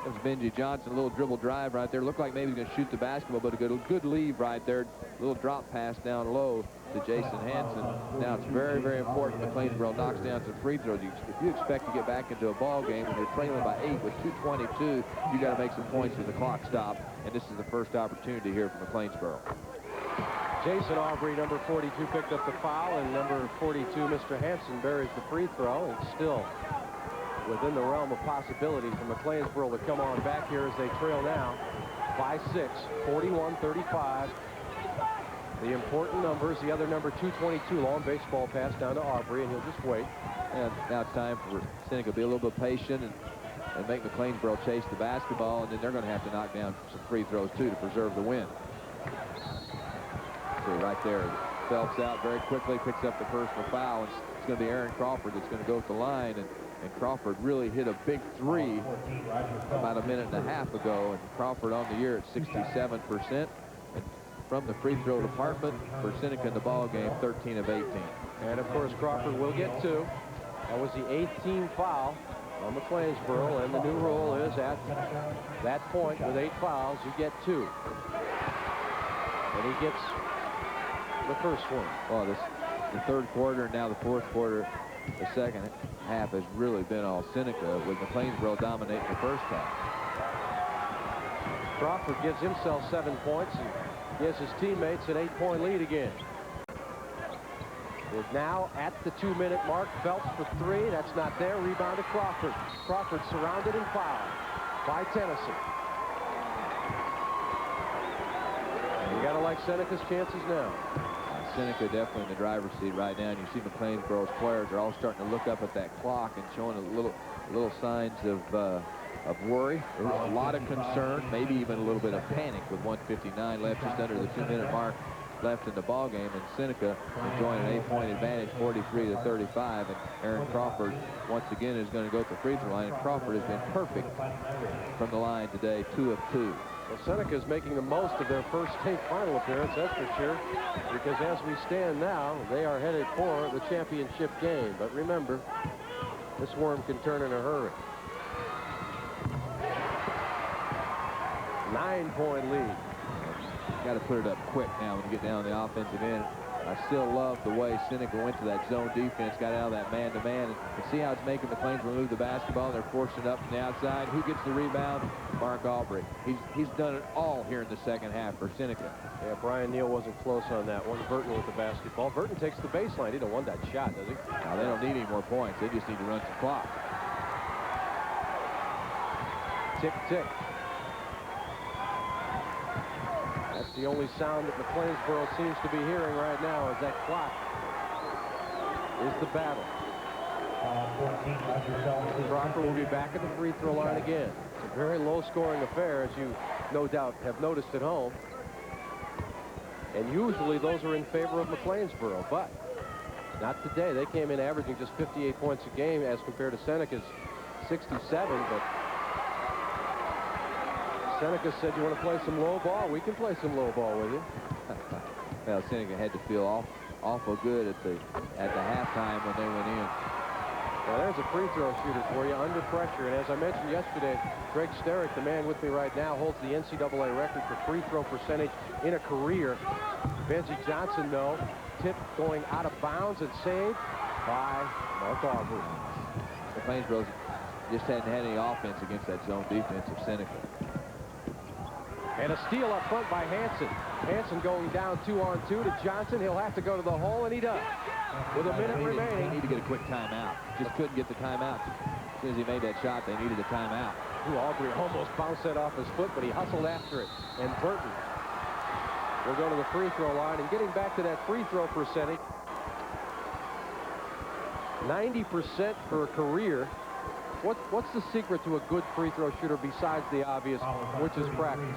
That was Benji Johnson, a little dribble drive right there. Looked like maybe he's going to shoot the basketball, but a good leave right there. Little drop pass down low to Jason Hansen. Now it's very, very important McLeansboro knocks down some free throws. If you expect to get back into a ball game when you're trailing by 8 with 2:22, you got to make some points with the clock stop. And this is the first opportunity here for McLeansboro. Jason Aubrey, number 42, picked up the foul, and number 42, Mr. Hansen, buries the free throw. And still within the realm of possibility for McLeansboro to come on back here as they trail now by 6, 41-35. The important numbers, the other number 222, long baseball pass down to Aubrey, and he'll just wait. And now it's time for Seneca to be a little bit patient and make McLeansboro chase the basketball, and then they're going to have to knock down some free throws too to preserve the win. So right there, Phelps out very quickly, picks up the personal foul, and it's going to be Aaron Crawford that's going to go to the line, and Crawford really hit a big three about a minute and a half ago, and Crawford on the year at 67%. And from the free throw department for Seneca in the ball game, 13 of 18. And of course Crawford will get 2. That was the 8th team foul on McLeansboro, and the new rule is at that point with 8 fouls, you get 2. And he gets the first one. Well, the third quarter and now the fourth quarter, the second half has really been all Seneca, with McLeansboro dominating the first half. Crawford gives himself 7 points and gives his teammates an 8-point lead again. Is now at the 2-minute mark. Phelps for 3. That's not there. Rebound to Crawford. Crawford surrounded and fouled by Tennessee. You got to like Seneca's chances now. Seneca definitely in the driver's seat right now, and you see McLeansboro's players are all starting to look up at that clock and showing a little signs of worry, a lot of concern, maybe even a little bit of panic with 1:59 left, just under the 2-minute mark left in the ball game, and Seneca enjoying an 8-point advantage, 43-35, and Aaron Crawford once again is going to go to the free throw line, and Crawford has been perfect from the line today, 2 of 2. Well, Seneca is making the most of their first state final appearance, that's for sure, because as we stand now, they are headed for the championship game. But remember, this worm can turn in a hurry. 9-point lead. Got to put it up quick now when you get down on the offensive end. I still love the way Seneca went to that zone defense, got out of that man-to-man, and see how it's making McLeansboro move the basketball. They're forcing it up from the outside. Who gets the rebound? Mark Aubrey. He's done it all here in the second half for Seneca. Yeah, Brian Neal wasn't close on that one. Burton with the basketball. Burton takes the baseline. He don't want that shot, does he? Now, they don't need any more points. They just need to run some clock. Tick, tick. That's the only sound that McLeansboro seems to be hearing right now, as that clock is the battle. Crawford will be back at the free throw line again. It's a very low-scoring affair, as you no doubt have noticed at home. And usually those are in favor of McLeansboro, but not today. They came in averaging just 58 points a game as compared to Seneca's 67, but Seneca said, you want to play some low ball? We can play some low ball with you. Well, Seneca had to feel awful good at the halftime when they went in. Well, there's a free throw shooter for you under pressure. And as I mentioned yesterday, Greg Sterick, the man with me right now, holds the NCAA record for free throw percentage in a career. Benji Johnson, though, tip going out of bounds and saved by Mark Aubrey. McLeansboro just hadn't had any offense against that zone defense of Seneca. And a steal up front by Hansen. Hansen going down 2-on-2 to Johnson. He'll have to go to the hole, and he does. With a minute remaining. They need to get a quick timeout. Just couldn't get the timeout. As soon as he made that shot, they needed a timeout. Aubrey almost bounced that off his foot, but he hustled after it. And Burton will go to the free throw line. And getting back to that free throw percentage, 90% for a career. What's the secret to a good free throw shooter besides the obvious, which is practice?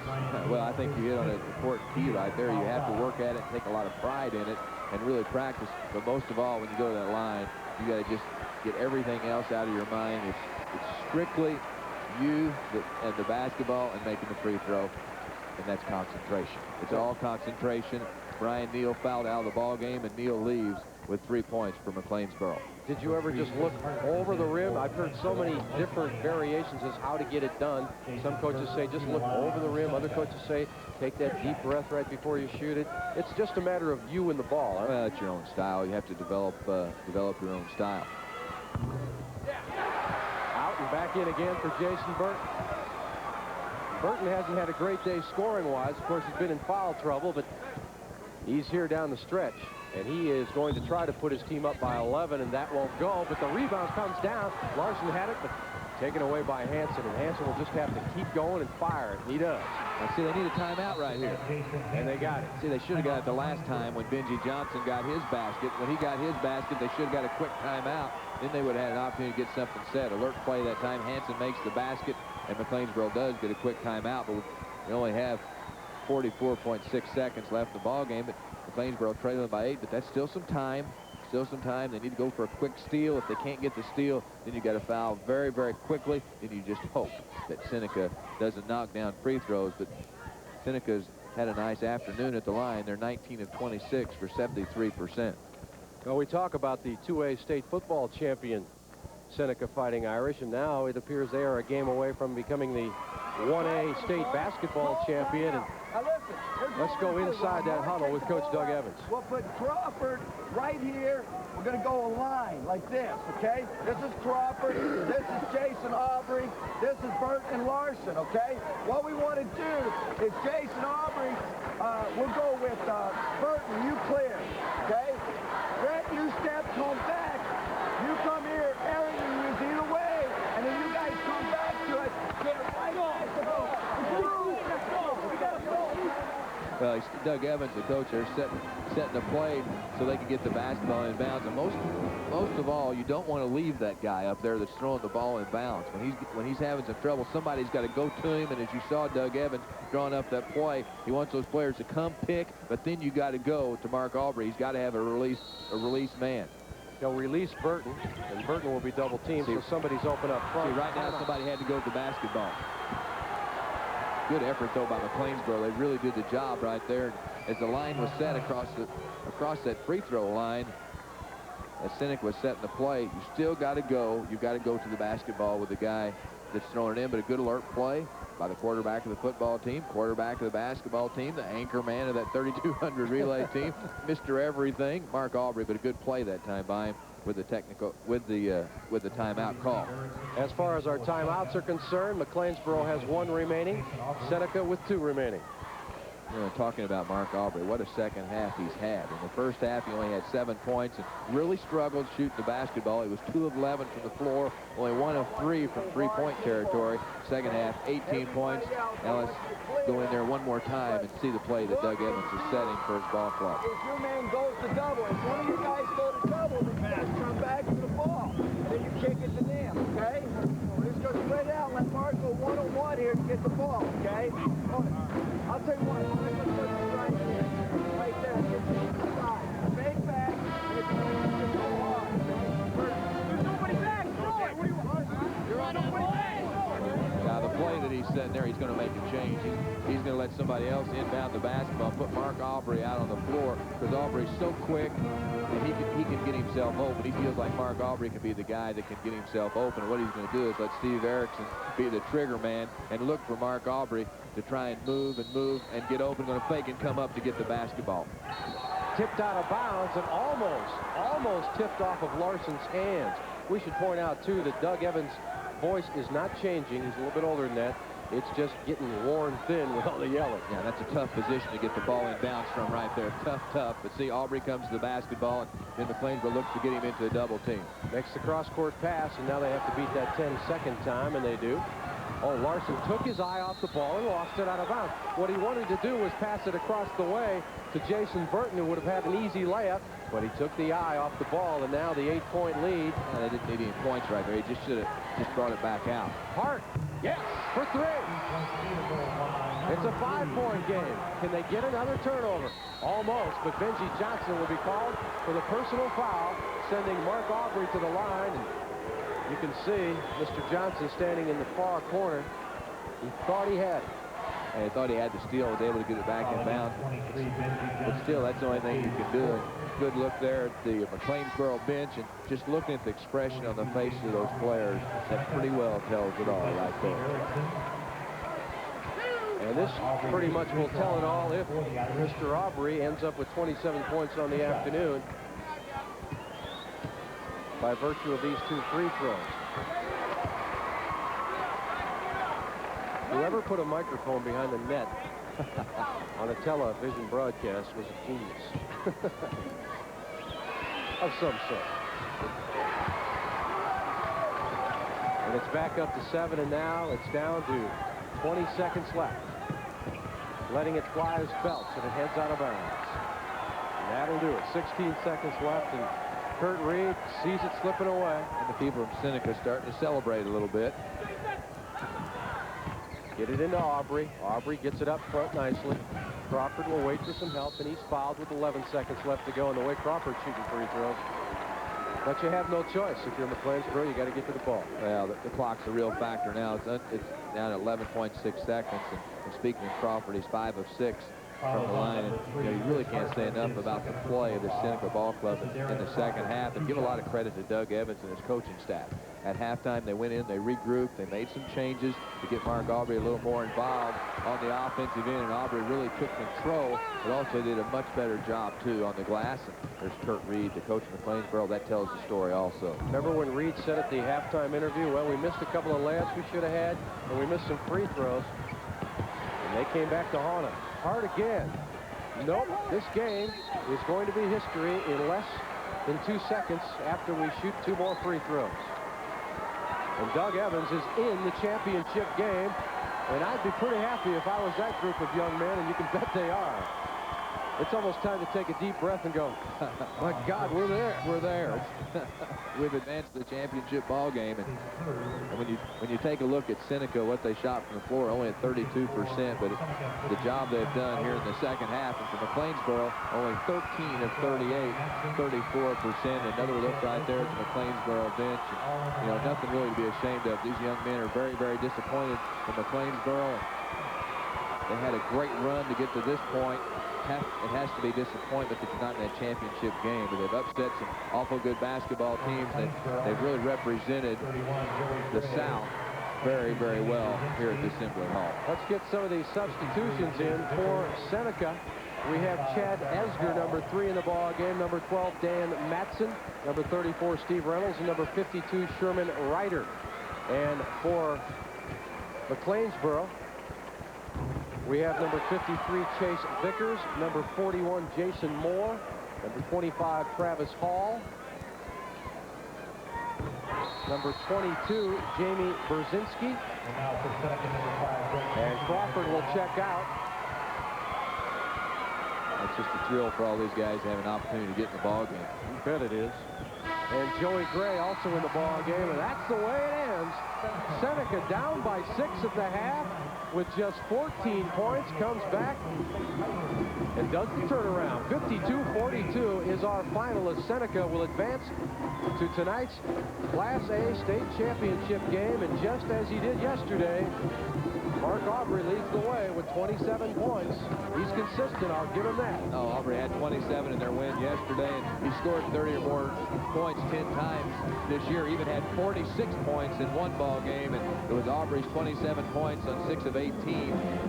Well, I think you hit on an important key right there. You have to work at it, take a lot of pride in it, and really practice. But most of all, when you go to that line, you got to just get everything else out of your mind. It's strictly you and the basketball and making the free throw, and that's concentration. It's all concentration. Brian Neal fouled out of the ball game, and Neal leaves with 3 points for McLeansboro. Did you ever just look over the rim? I've heard so many different variations as how to get it done. Some coaches say just look over the rim. Other coaches say take that deep breath right before you shoot it. It's just a matter of you and the ball. Huh? Well, it's your own style. You have to develop your own style. Out and back in again for Jason Burton. Burton hasn't had a great day scoring-wise. Of course, he's been in foul trouble, but he's here down the stretch. And he is going to try to put his team up by 11, and that won't go. But the rebound comes down. Larson had it, but taken away by Hansen. And Hansen will just have to keep going and fire. And he does. Now, see, they need a timeout right here. And they got it. See, they should have got it the last time when Benji Johnson got his basket. When he got his basket, they should have got a quick timeout. Then they would have had an opportunity to get something set. Alert play that time. Hansen makes the basket, and McLeansboro does get a quick timeout. But we only have 44.6 seconds left in the ball game. But McLeansboro trailing by 8, but that's still some time. Still some time. They need to go for a quick steal. If they can't get the steal, then you got to foul very, very quickly. Then you just hope that Seneca doesn't knock down free throws. But Seneca's had a nice afternoon at the line. They're 19 of 26 for 73%. Well, we talk about the 2A state football champion, Seneca Fighting Irish, and now it appears they are a game away from becoming the 1A state basketball champion. And let's go inside that huddle with Coach Doug Evans. We'll put Crawford right here. We're going to go a line like this, okay? This is Crawford. This is Jason Aubrey. This is Burton and Larson, okay? What we want to do is Jason Aubrey, we'll go with Burton, you clear, okay? Brett, you step, come back. You come here, Aaron, you use either way, and then you guys come back to it. Get right on. Well, Doug Evans, the coach, are setting the play so they can get the basketball in bounds. And most of all, you don't want to leave that guy up there that's throwing the ball in bounds. When he's having some trouble, somebody's got to go to him. And as you saw Doug Evans drawing up that play, he wants those players to come pick, but then you got to go to Mark Aubrey. He's got to have a release man. They'll release Burton, and Burton will be double teamed, so somebody's open up front. See, right now somebody had to go to the basketball. Good effort, though, by McLeansboro. They really did the job right there. As the line was set across that free throw line, as Seneca was setting the play, you still got to go. You've got to go to the basketball with the guy that's throwing it in, but a good alert play by the quarterback of the football team, quarterback of the basketball team, the anchor man of that 3200 relay team, Mr. Everything, Mark Aubrey, but a good play that time by him with the timeout call. As far as our timeouts are concerned, McLeansboro has 1 remaining, Seneca with 2 remaining. You know, talking about Mark Aubrey, what a second half he's had. In the first half, he only had 7 points and really struggled shooting the basketball. He was 2 of 11 from the floor, only 1 of 3 from three-point territory. Second half, 18 points. Now let's go in there one more time and see the play that Doug Evans is setting for his ball club. If your man goes to double, if one of you guys go to double, then come back to the ball. Then you kick it to them, okay? Let's go straight out. Let Mark go one-on-one here to get the ball, okay? I'll tell you what. Let's put it right here. Right there. Get to the side. Fake back. And it's going to go hard, okay? There's nobody back. Throw it. What do you want? You're on nobody back. Now, the play that he's setting there, he's going to make a change. He's going to let somebody else inbound the basketball, put Mark Aubrey out on the floor, because Aubrey's so quick, and he can get himself open. He feels like Mark Aubrey can be the guy that can get himself open. And what he's going to do is let Steve Erickson be the trigger man and look for Mark Aubrey to try and move and get open. Going to fake and come up to get the basketball. Tipped out of bounds and almost tipped off of Larson's hands. We should point out, too, that Doug Evans' voice is not changing. He's a little bit older than that. It's just getting worn thin with all the yelling. Yeah, that's a tough position to get the ball in bounds from right there. Tough. But see, Aubrey comes to the basketball, and then McLeansboro looks to get him into a double team. Makes the cross-court pass, and now they have to beat that 10-second time, and they do. Oh, Larson took his eye off the ball and lost it out of bounds. What he wanted to do was pass it across the way to Jason Burton, who would have had an easy layup, but he took the eye off the ball, and now the 8-point lead. Yeah, they didn't need any points right there. He just should have just brought it back out. Hart, yes, for 3. It's a 5-point game. Can they get another turnover? Almost, but Benji Johnson will be called for the personal foul, sending Mark Aubrey to the line. And you can see Mr. Johnson standing in the far corner. He thought he had it. I thought he had the steal, was able to get it back in bounds. But still, that's the only thing you can do. Good look there at the McLeansboro bench, and just looking at the expression on the faces of those players, that pretty well tells it all right there. And this pretty much will tell it all if Mr. Aubrey ends up with 27 points on the afternoon by virtue of these 2 free throws. Whoever put a microphone behind the net on a television broadcast was a genius of some sort. And it's back up to 7, and now it's down to 20 seconds left. Letting it fly as belts, and it heads out of bounds. And that'll do it. 16 seconds left, and Kurt Reed sees it slipping away. And the people from Seneca starting to celebrate a little bit. Get it into Aubrey. Aubrey gets it up front nicely. Crawford will wait for some help, and he's fouled with 11 seconds left to go. And the way Crawford's shooting free throws, but you have no choice. If you're McLeansboro, you got to get to the ball. Well, the clock's a real factor now. It's down at 11.6 seconds. And speaking of Crawford, he's 5 of 6 from the line. And, you really can't say enough about the play of the Seneca Ball Club in the second half. And give a lot of credit to Doug Evans and his coaching staff. At halftime, they went in, they regrouped, they made some changes to get Mark Aubrey a little more involved on the offensive end, and Aubrey really took control, but also did a much better job, too, on the glass. And there's Kurt Reed, the coach of McLeansboro. That tells the story also. Remember when Reed said at the halftime interview, well, we missed a couple of layups we should have had, and we missed some free throws, and they came back to haunt us. Hard again. Nope, this game is going to be history in less than 2 seconds after we shoot 2 more free throws. And Doug Evans is in the championship game, and I'd be pretty happy if I was that group of young men, and you can bet they are. It's almost time to take a deep breath and go, my God, we're there. We're there. We've advanced to the championship ball game, and when you take a look at Seneca, what they shot from the floor, only at 32%, but the job they've done here in the second half, and for McLeansboro, only 13 of 38, 34%. Another look right there at the McLeansboro bench. And, nothing really to be ashamed of. These young men are very, very disappointed in McLeansboro. They had a great run to get to this point. It has to be disappointment that you're not in that championship game, but they've upset some awful good basketball teams. They've really represented the South very, very well here at the Assembly Hall. Let's get some of these substitutions in for Seneca. We have Chad Esger, number 3 in the ball game, number 12, Dan Matson, number 34, Steve Reynolds, and number 52, Sherman Ryder. And for McLeansboro, we have number 53, Chase Vickers, number 41, Jason Moore, number 25, Travis Hall, number 22, Jamie Brzezinski, and Crawford will check out. It's just a thrill for all these guys to have an opportunity to get in the ball game. You bet it is. And Joey Gray also in the ball game, and that's the way it ends. Seneca down by 6 at the half with just 14 points, comes back and does the turnaround. 52-42 is our final as Seneca will advance to tonight's Class A state championship game, and just as he did yesterday, Mark Aubrey leads the way with 27 points. He's consistent, I'll give him that. Oh, Aubrey had 27 in their win yesterday, and he scored 30 or more points 10 times this year. Even had 46 points in one ball game, and it was Aubrey's 27 points on 6 of 18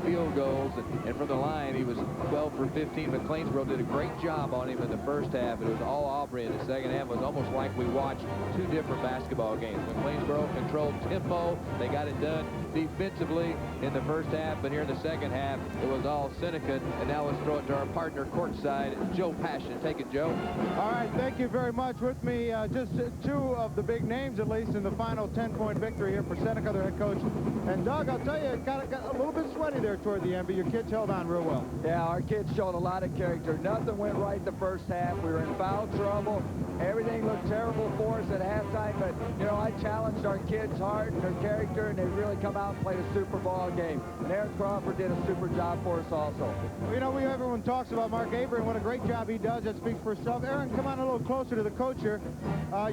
field goals. And from the line, he was 12 for 15. McLeansboro did a great job on him in the first half. It was all Aubrey in the second half. It was almost like we watched 2 different basketball games. McLeansboro controlled tempo. They got it done defensively in the first half, but here in the second half, it was all Seneca. And now let's throw it to our partner courtside, Joe Passion. Take it, Joe. All right, thank you very much. With me, just 2 of the big names, at least, in the final 10-point victory here for Seneca, their head coach. And Doug, I'll tell you, it got a little bit sweaty there toward the end, but your kids held on real well. Yeah, our kids showed a lot of character. Nothing went right the first half. We were in foul trouble. Everything looked terrible for us. us at halftime, but, you know, I challenged our kids' heart and their character, and they really come out and played a super ball game. And Aaron Crawford did a super job for us also. Well, you know, everyone talks about Mark Avery and what a great job he does. That speaks for itself. Aaron, come on a little closer to the coach here.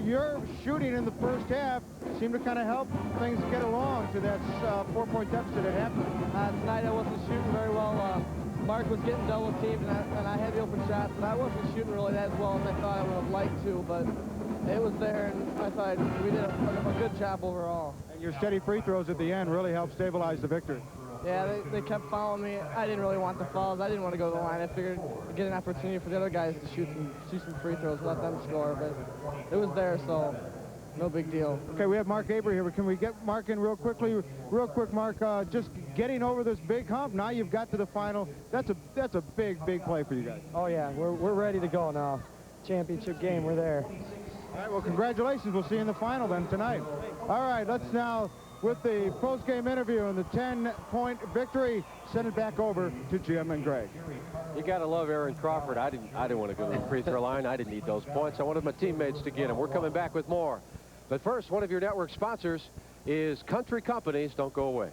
Your shooting in the first half seemed to kind of help things get along to that 4-point deficit at halftime. Tonight I wasn't shooting very well. Mark was getting double teamed, and I had the open shots, and I wasn't shooting really as well as I thought I would have liked to, but it was there, and I thought we did a good job overall. And your steady free throws at the end really helped stabilize the victory. Yeah, they kept following me. I didn't really want the fouls. I didn't want to go to the line. I figured I'd get an opportunity for the other guys to shoot some free throws, let them score, but it was there, so no big deal. Okay, we have Mark Avery here. Can we get Mark in real quickly? Real quick, Mark, just getting over this big hump. Now you've got to the final. That's a big play for you guys. Oh, yeah, we're ready to go now. Championship game, we're there. All right, well, congratulations. We'll see you in the final then tonight. All right, let's now, with the post-game interview and the 10-point victory, send it back over to Jim and Greg. You got to love Aaron Crawford. I didn't want to go to the free throw line. I didn't need those points. I wanted my teammates to get them. We're coming back with more. But first, one of your network sponsors is Country Companies. Don't go away.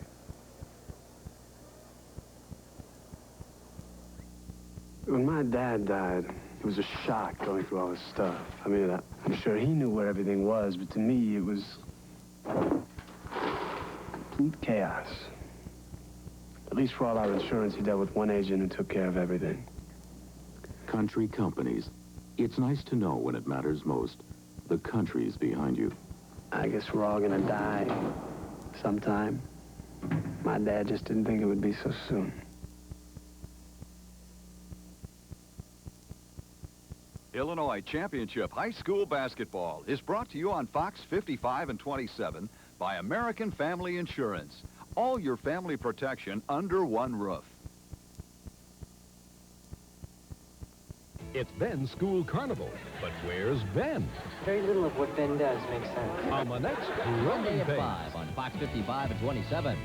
When my dad died, it was a shock going through all this stuff. I mean, I'm sure he knew where everything was, but to me, it was complete chaos. At least for all our insurance, he dealt with one agent who took care of everything. Country Companies. It's nice to know when it matters most. The country's behind you. I guess we're all gonna die sometime. My dad just didn't think it would be so soon. Illinois Championship High School Basketball is brought to you on Fox 55 and 27 by American Family Insurance. All your family protection under one roof. It's Ben's School Carnival, but where's Ben? Very little of what Ben does makes sense. On the next Monday Growing at Pains. 5 on Fox 55 and 27.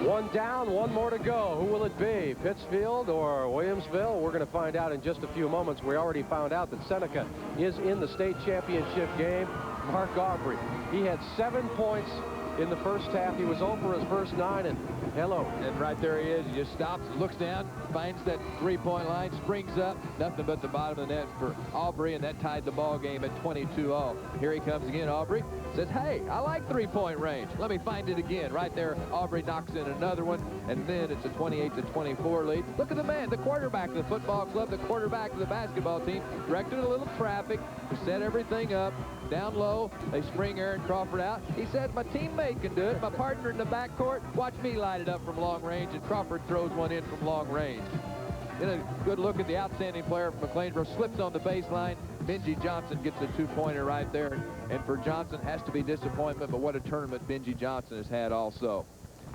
One down, one more to go. Who will it be? Pittsfield or Williamsville? We're going to find out in just a few moments. We already found out that Seneca is in the state championship game. Mark Aubrey. He had 7 points in the first half. He was over his first 9, and hello. And right there he is. He just stops, looks down, finds that three-point line, springs up. Nothing but the bottom of the net for Aubrey, and that tied the ball game at 22-0. Here he comes again. Aubrey says, hey, I like three-point range. Let me find it again. Right there, Aubrey knocks in another one, and then it's a 28-24 lead. Look at the man, the quarterback of the football club, the quarterback of the basketball team, directed a little traffic to set everything up. Down low, they spring Aaron Crawford out. He said, my teammate can do it. My partner in the backcourt, watch me light it up from long range, and Crawford throws one in from long range. Then a good look at the outstanding player from McLeansboro, slips on the baseline. Benji Johnson gets a two-pointer right there, and for Johnson, has to be disappointment, but what a tournament Benji Johnson has had also.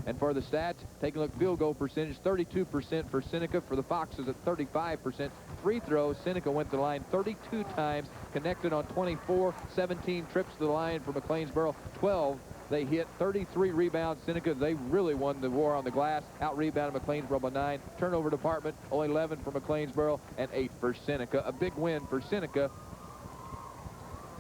And for the stats, take a look, field goal percentage, 32% for Seneca. For the Foxes at 35%. Free throws, Seneca went to the line 32 times, connected on 24, 17 trips to the line for McLeansboro, 12. They hit 33 rebounds. Seneca, they really won the war on the glass. Out-rebounded McLeansboro by 9. Turnover department, only 11 for McLeansboro and 8 for Seneca. A big win for Seneca.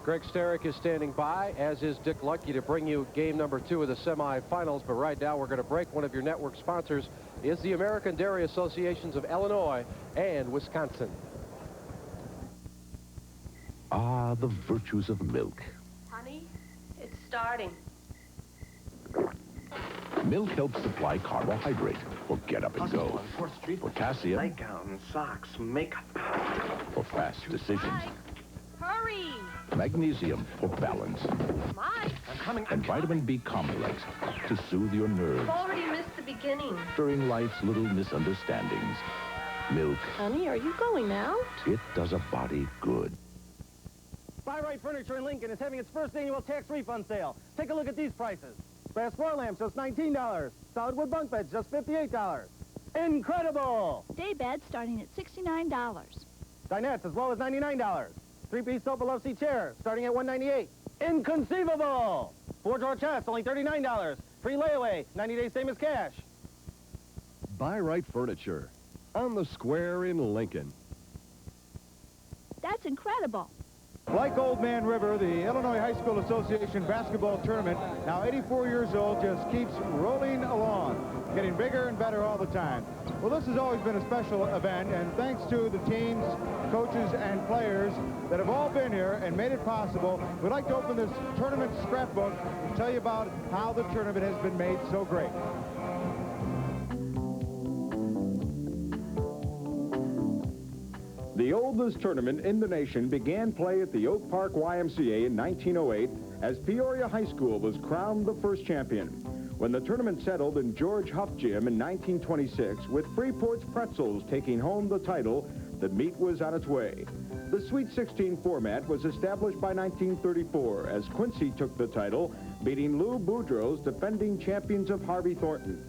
Greg Sterick is standing by, as is Dick Lucky, to bring you game number 2 of the semifinals. But right now, we're going to break. One of your network sponsors is the American Dairy Associations of Illinois and Wisconsin. Ah, the virtues of milk. Honey, it's starting. Milk helps supply carbohydrate for get up and go, potassium Nightgown, socks, makeup. for fast decisions, Hurry! magnesium for balance, Mike, I'm coming. and vitamin B complex to soothe your nerves I've already missed the beginning. during life's little misunderstandings. Milk, Honey, are you going out? it does a body good. Buy Right Furniture in Lincoln is having its first annual tax refund sale. Take a look at these prices. Brass floor lamps, just $19. Solid wood bunk beds, just $58. Incredible! Day beds starting at $69. Dinettes as low as $99. Three-piece sofa love seat chairs starting at $198. Inconceivable! Four-drawer chest, only $39. Free layaway, 90 days same as cash. Buy Right Furniture on the square in Lincoln. That's incredible. Like Old Man River, the Illinois High School Association basketball tournament, now 84 years old, just keeps rolling along, getting bigger and better all the time. Well, this has always been a special event, and thanks to the teams, coaches, and players that have all been here and made it possible, we'd like to open this tournament scrapbook and tell you about how the tournament has been made so great. The oldest tournament in the nation began play at the Oak Park YMCA in 1908 as Peoria High School was crowned the first champion. When the tournament settled in George Huff Gym in 1926, with Freeport's Pretzels taking home the title, the meet was on its way. The Sweet 16 format was established by 1934 as Quincy took the title, beating Lou Boudreaux's defending champions of Harvey Thornton.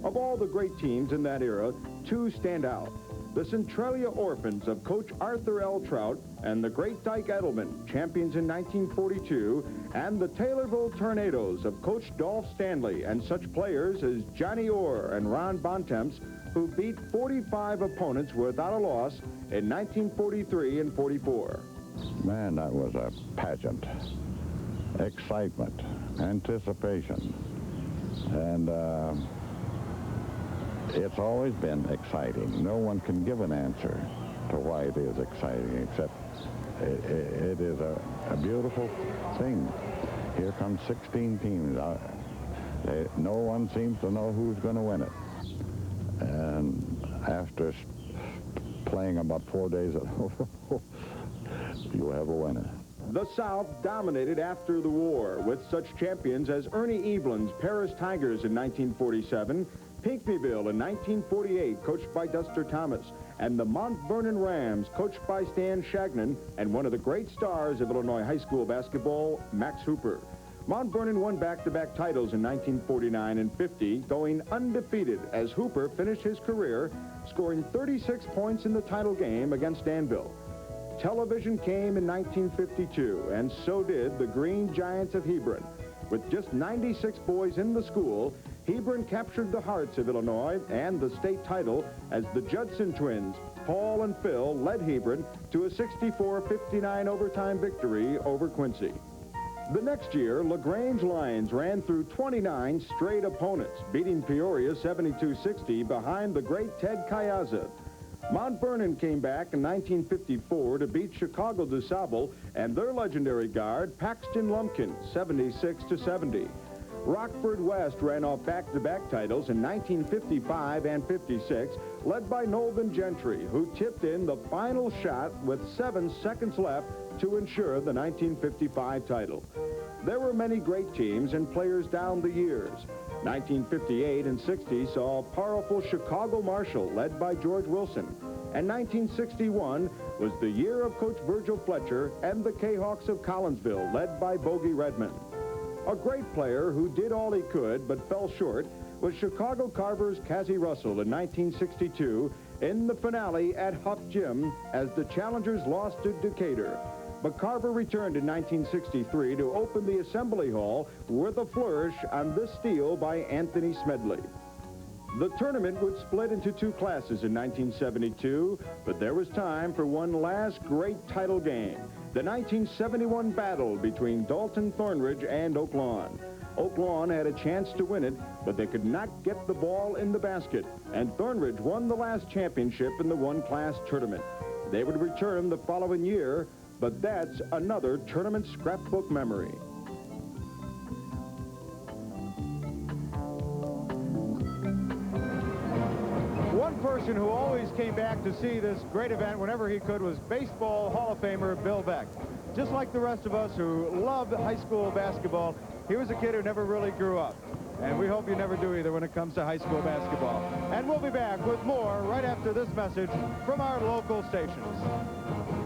Of all the great teams in that era, two stand out. The Centralia Orphans of Coach Arthur L. Trout and the Great Dyke Edelman, champions in 1942, and the Taylorville Tornadoes of Coach Dolph Stanley and such players as Johnny Orr and Ron Bontemps, who beat 45 opponents without a loss in 1943 and 44. Man, that was a pageant. Excitement, anticipation, and it's always been exciting. No one can give an answer to why it is exciting, except it is a beautiful thing. Here come 16 teams. No one seems to know who's going to win it. And after playing about 4 days, you'll have a winner. The South dominated after the war with such champions as Ernie Evelyn's Paris Tigers in 1947, Pinckneyville in 1948, coached by Duster Thomas, and the Mount Vernon Rams, coached by Stan Shagnon, and one of the great stars of Illinois high school basketball, Max Hooper. Mount Vernon won back-to-back titles in 1949 and 50, going undefeated as Hooper finished his career, scoring 36 points in the title game against Danville. Television came in 1952, and so did the Green Giants of Hebron. With just 96 boys in the school, Hebron captured the hearts of Illinois and the state title as the Judson twins, Paul and Phil, led Hebron to a 64-59 overtime victory over Quincy. The next year, LaGrange Lions ran through 29 straight opponents, beating Peoria 72-60 behind the great Ted Kayaza. Mount Vernon came back in 1954 to beat Chicago DuSable and their legendary guard, Paxton Lumpkin, 76-70. Rockford West ran off back-to-back titles in 1955 and 56, led by Nolden Gentry, who tipped in the final shot with 7 seconds left to ensure the 1955 title. There were many great teams and players down the years. 1958 and 60 saw powerful Chicago Marshall, led by George Wilson. And 1961 was the year of Coach Virgil Fletcher and the K-Hawks of Collinsville, led by Bogey Redmond. A great player who did all he could but fell short was Chicago Carver's Cassie Russell in 1962 in the finale at Huff Gym as the challengers lost to Decatur. But Carver returned in 1963 to open the Assembly Hall with a flourish on this steal by Anthony Smedley. The tournament would split into 2 classes in 1972, but there was time for one last great title game, the 1971 battle between Dalton Thornridge and Oak Lawn. Oak Lawn had a chance to win it, but they could not get the ball in the basket, and Thornridge won the last championship in the one-class tournament. They would return the following year, but that's another tournament scrapbook memory. One person who always came back to see this great event whenever he could was Baseball Hall of Famer Bill Beck. Just like the rest of us who loved high school basketball, he was a kid who never really grew up. And we hope you never do either when it comes to high school basketball. And we'll be back with more right after this message from our local stations.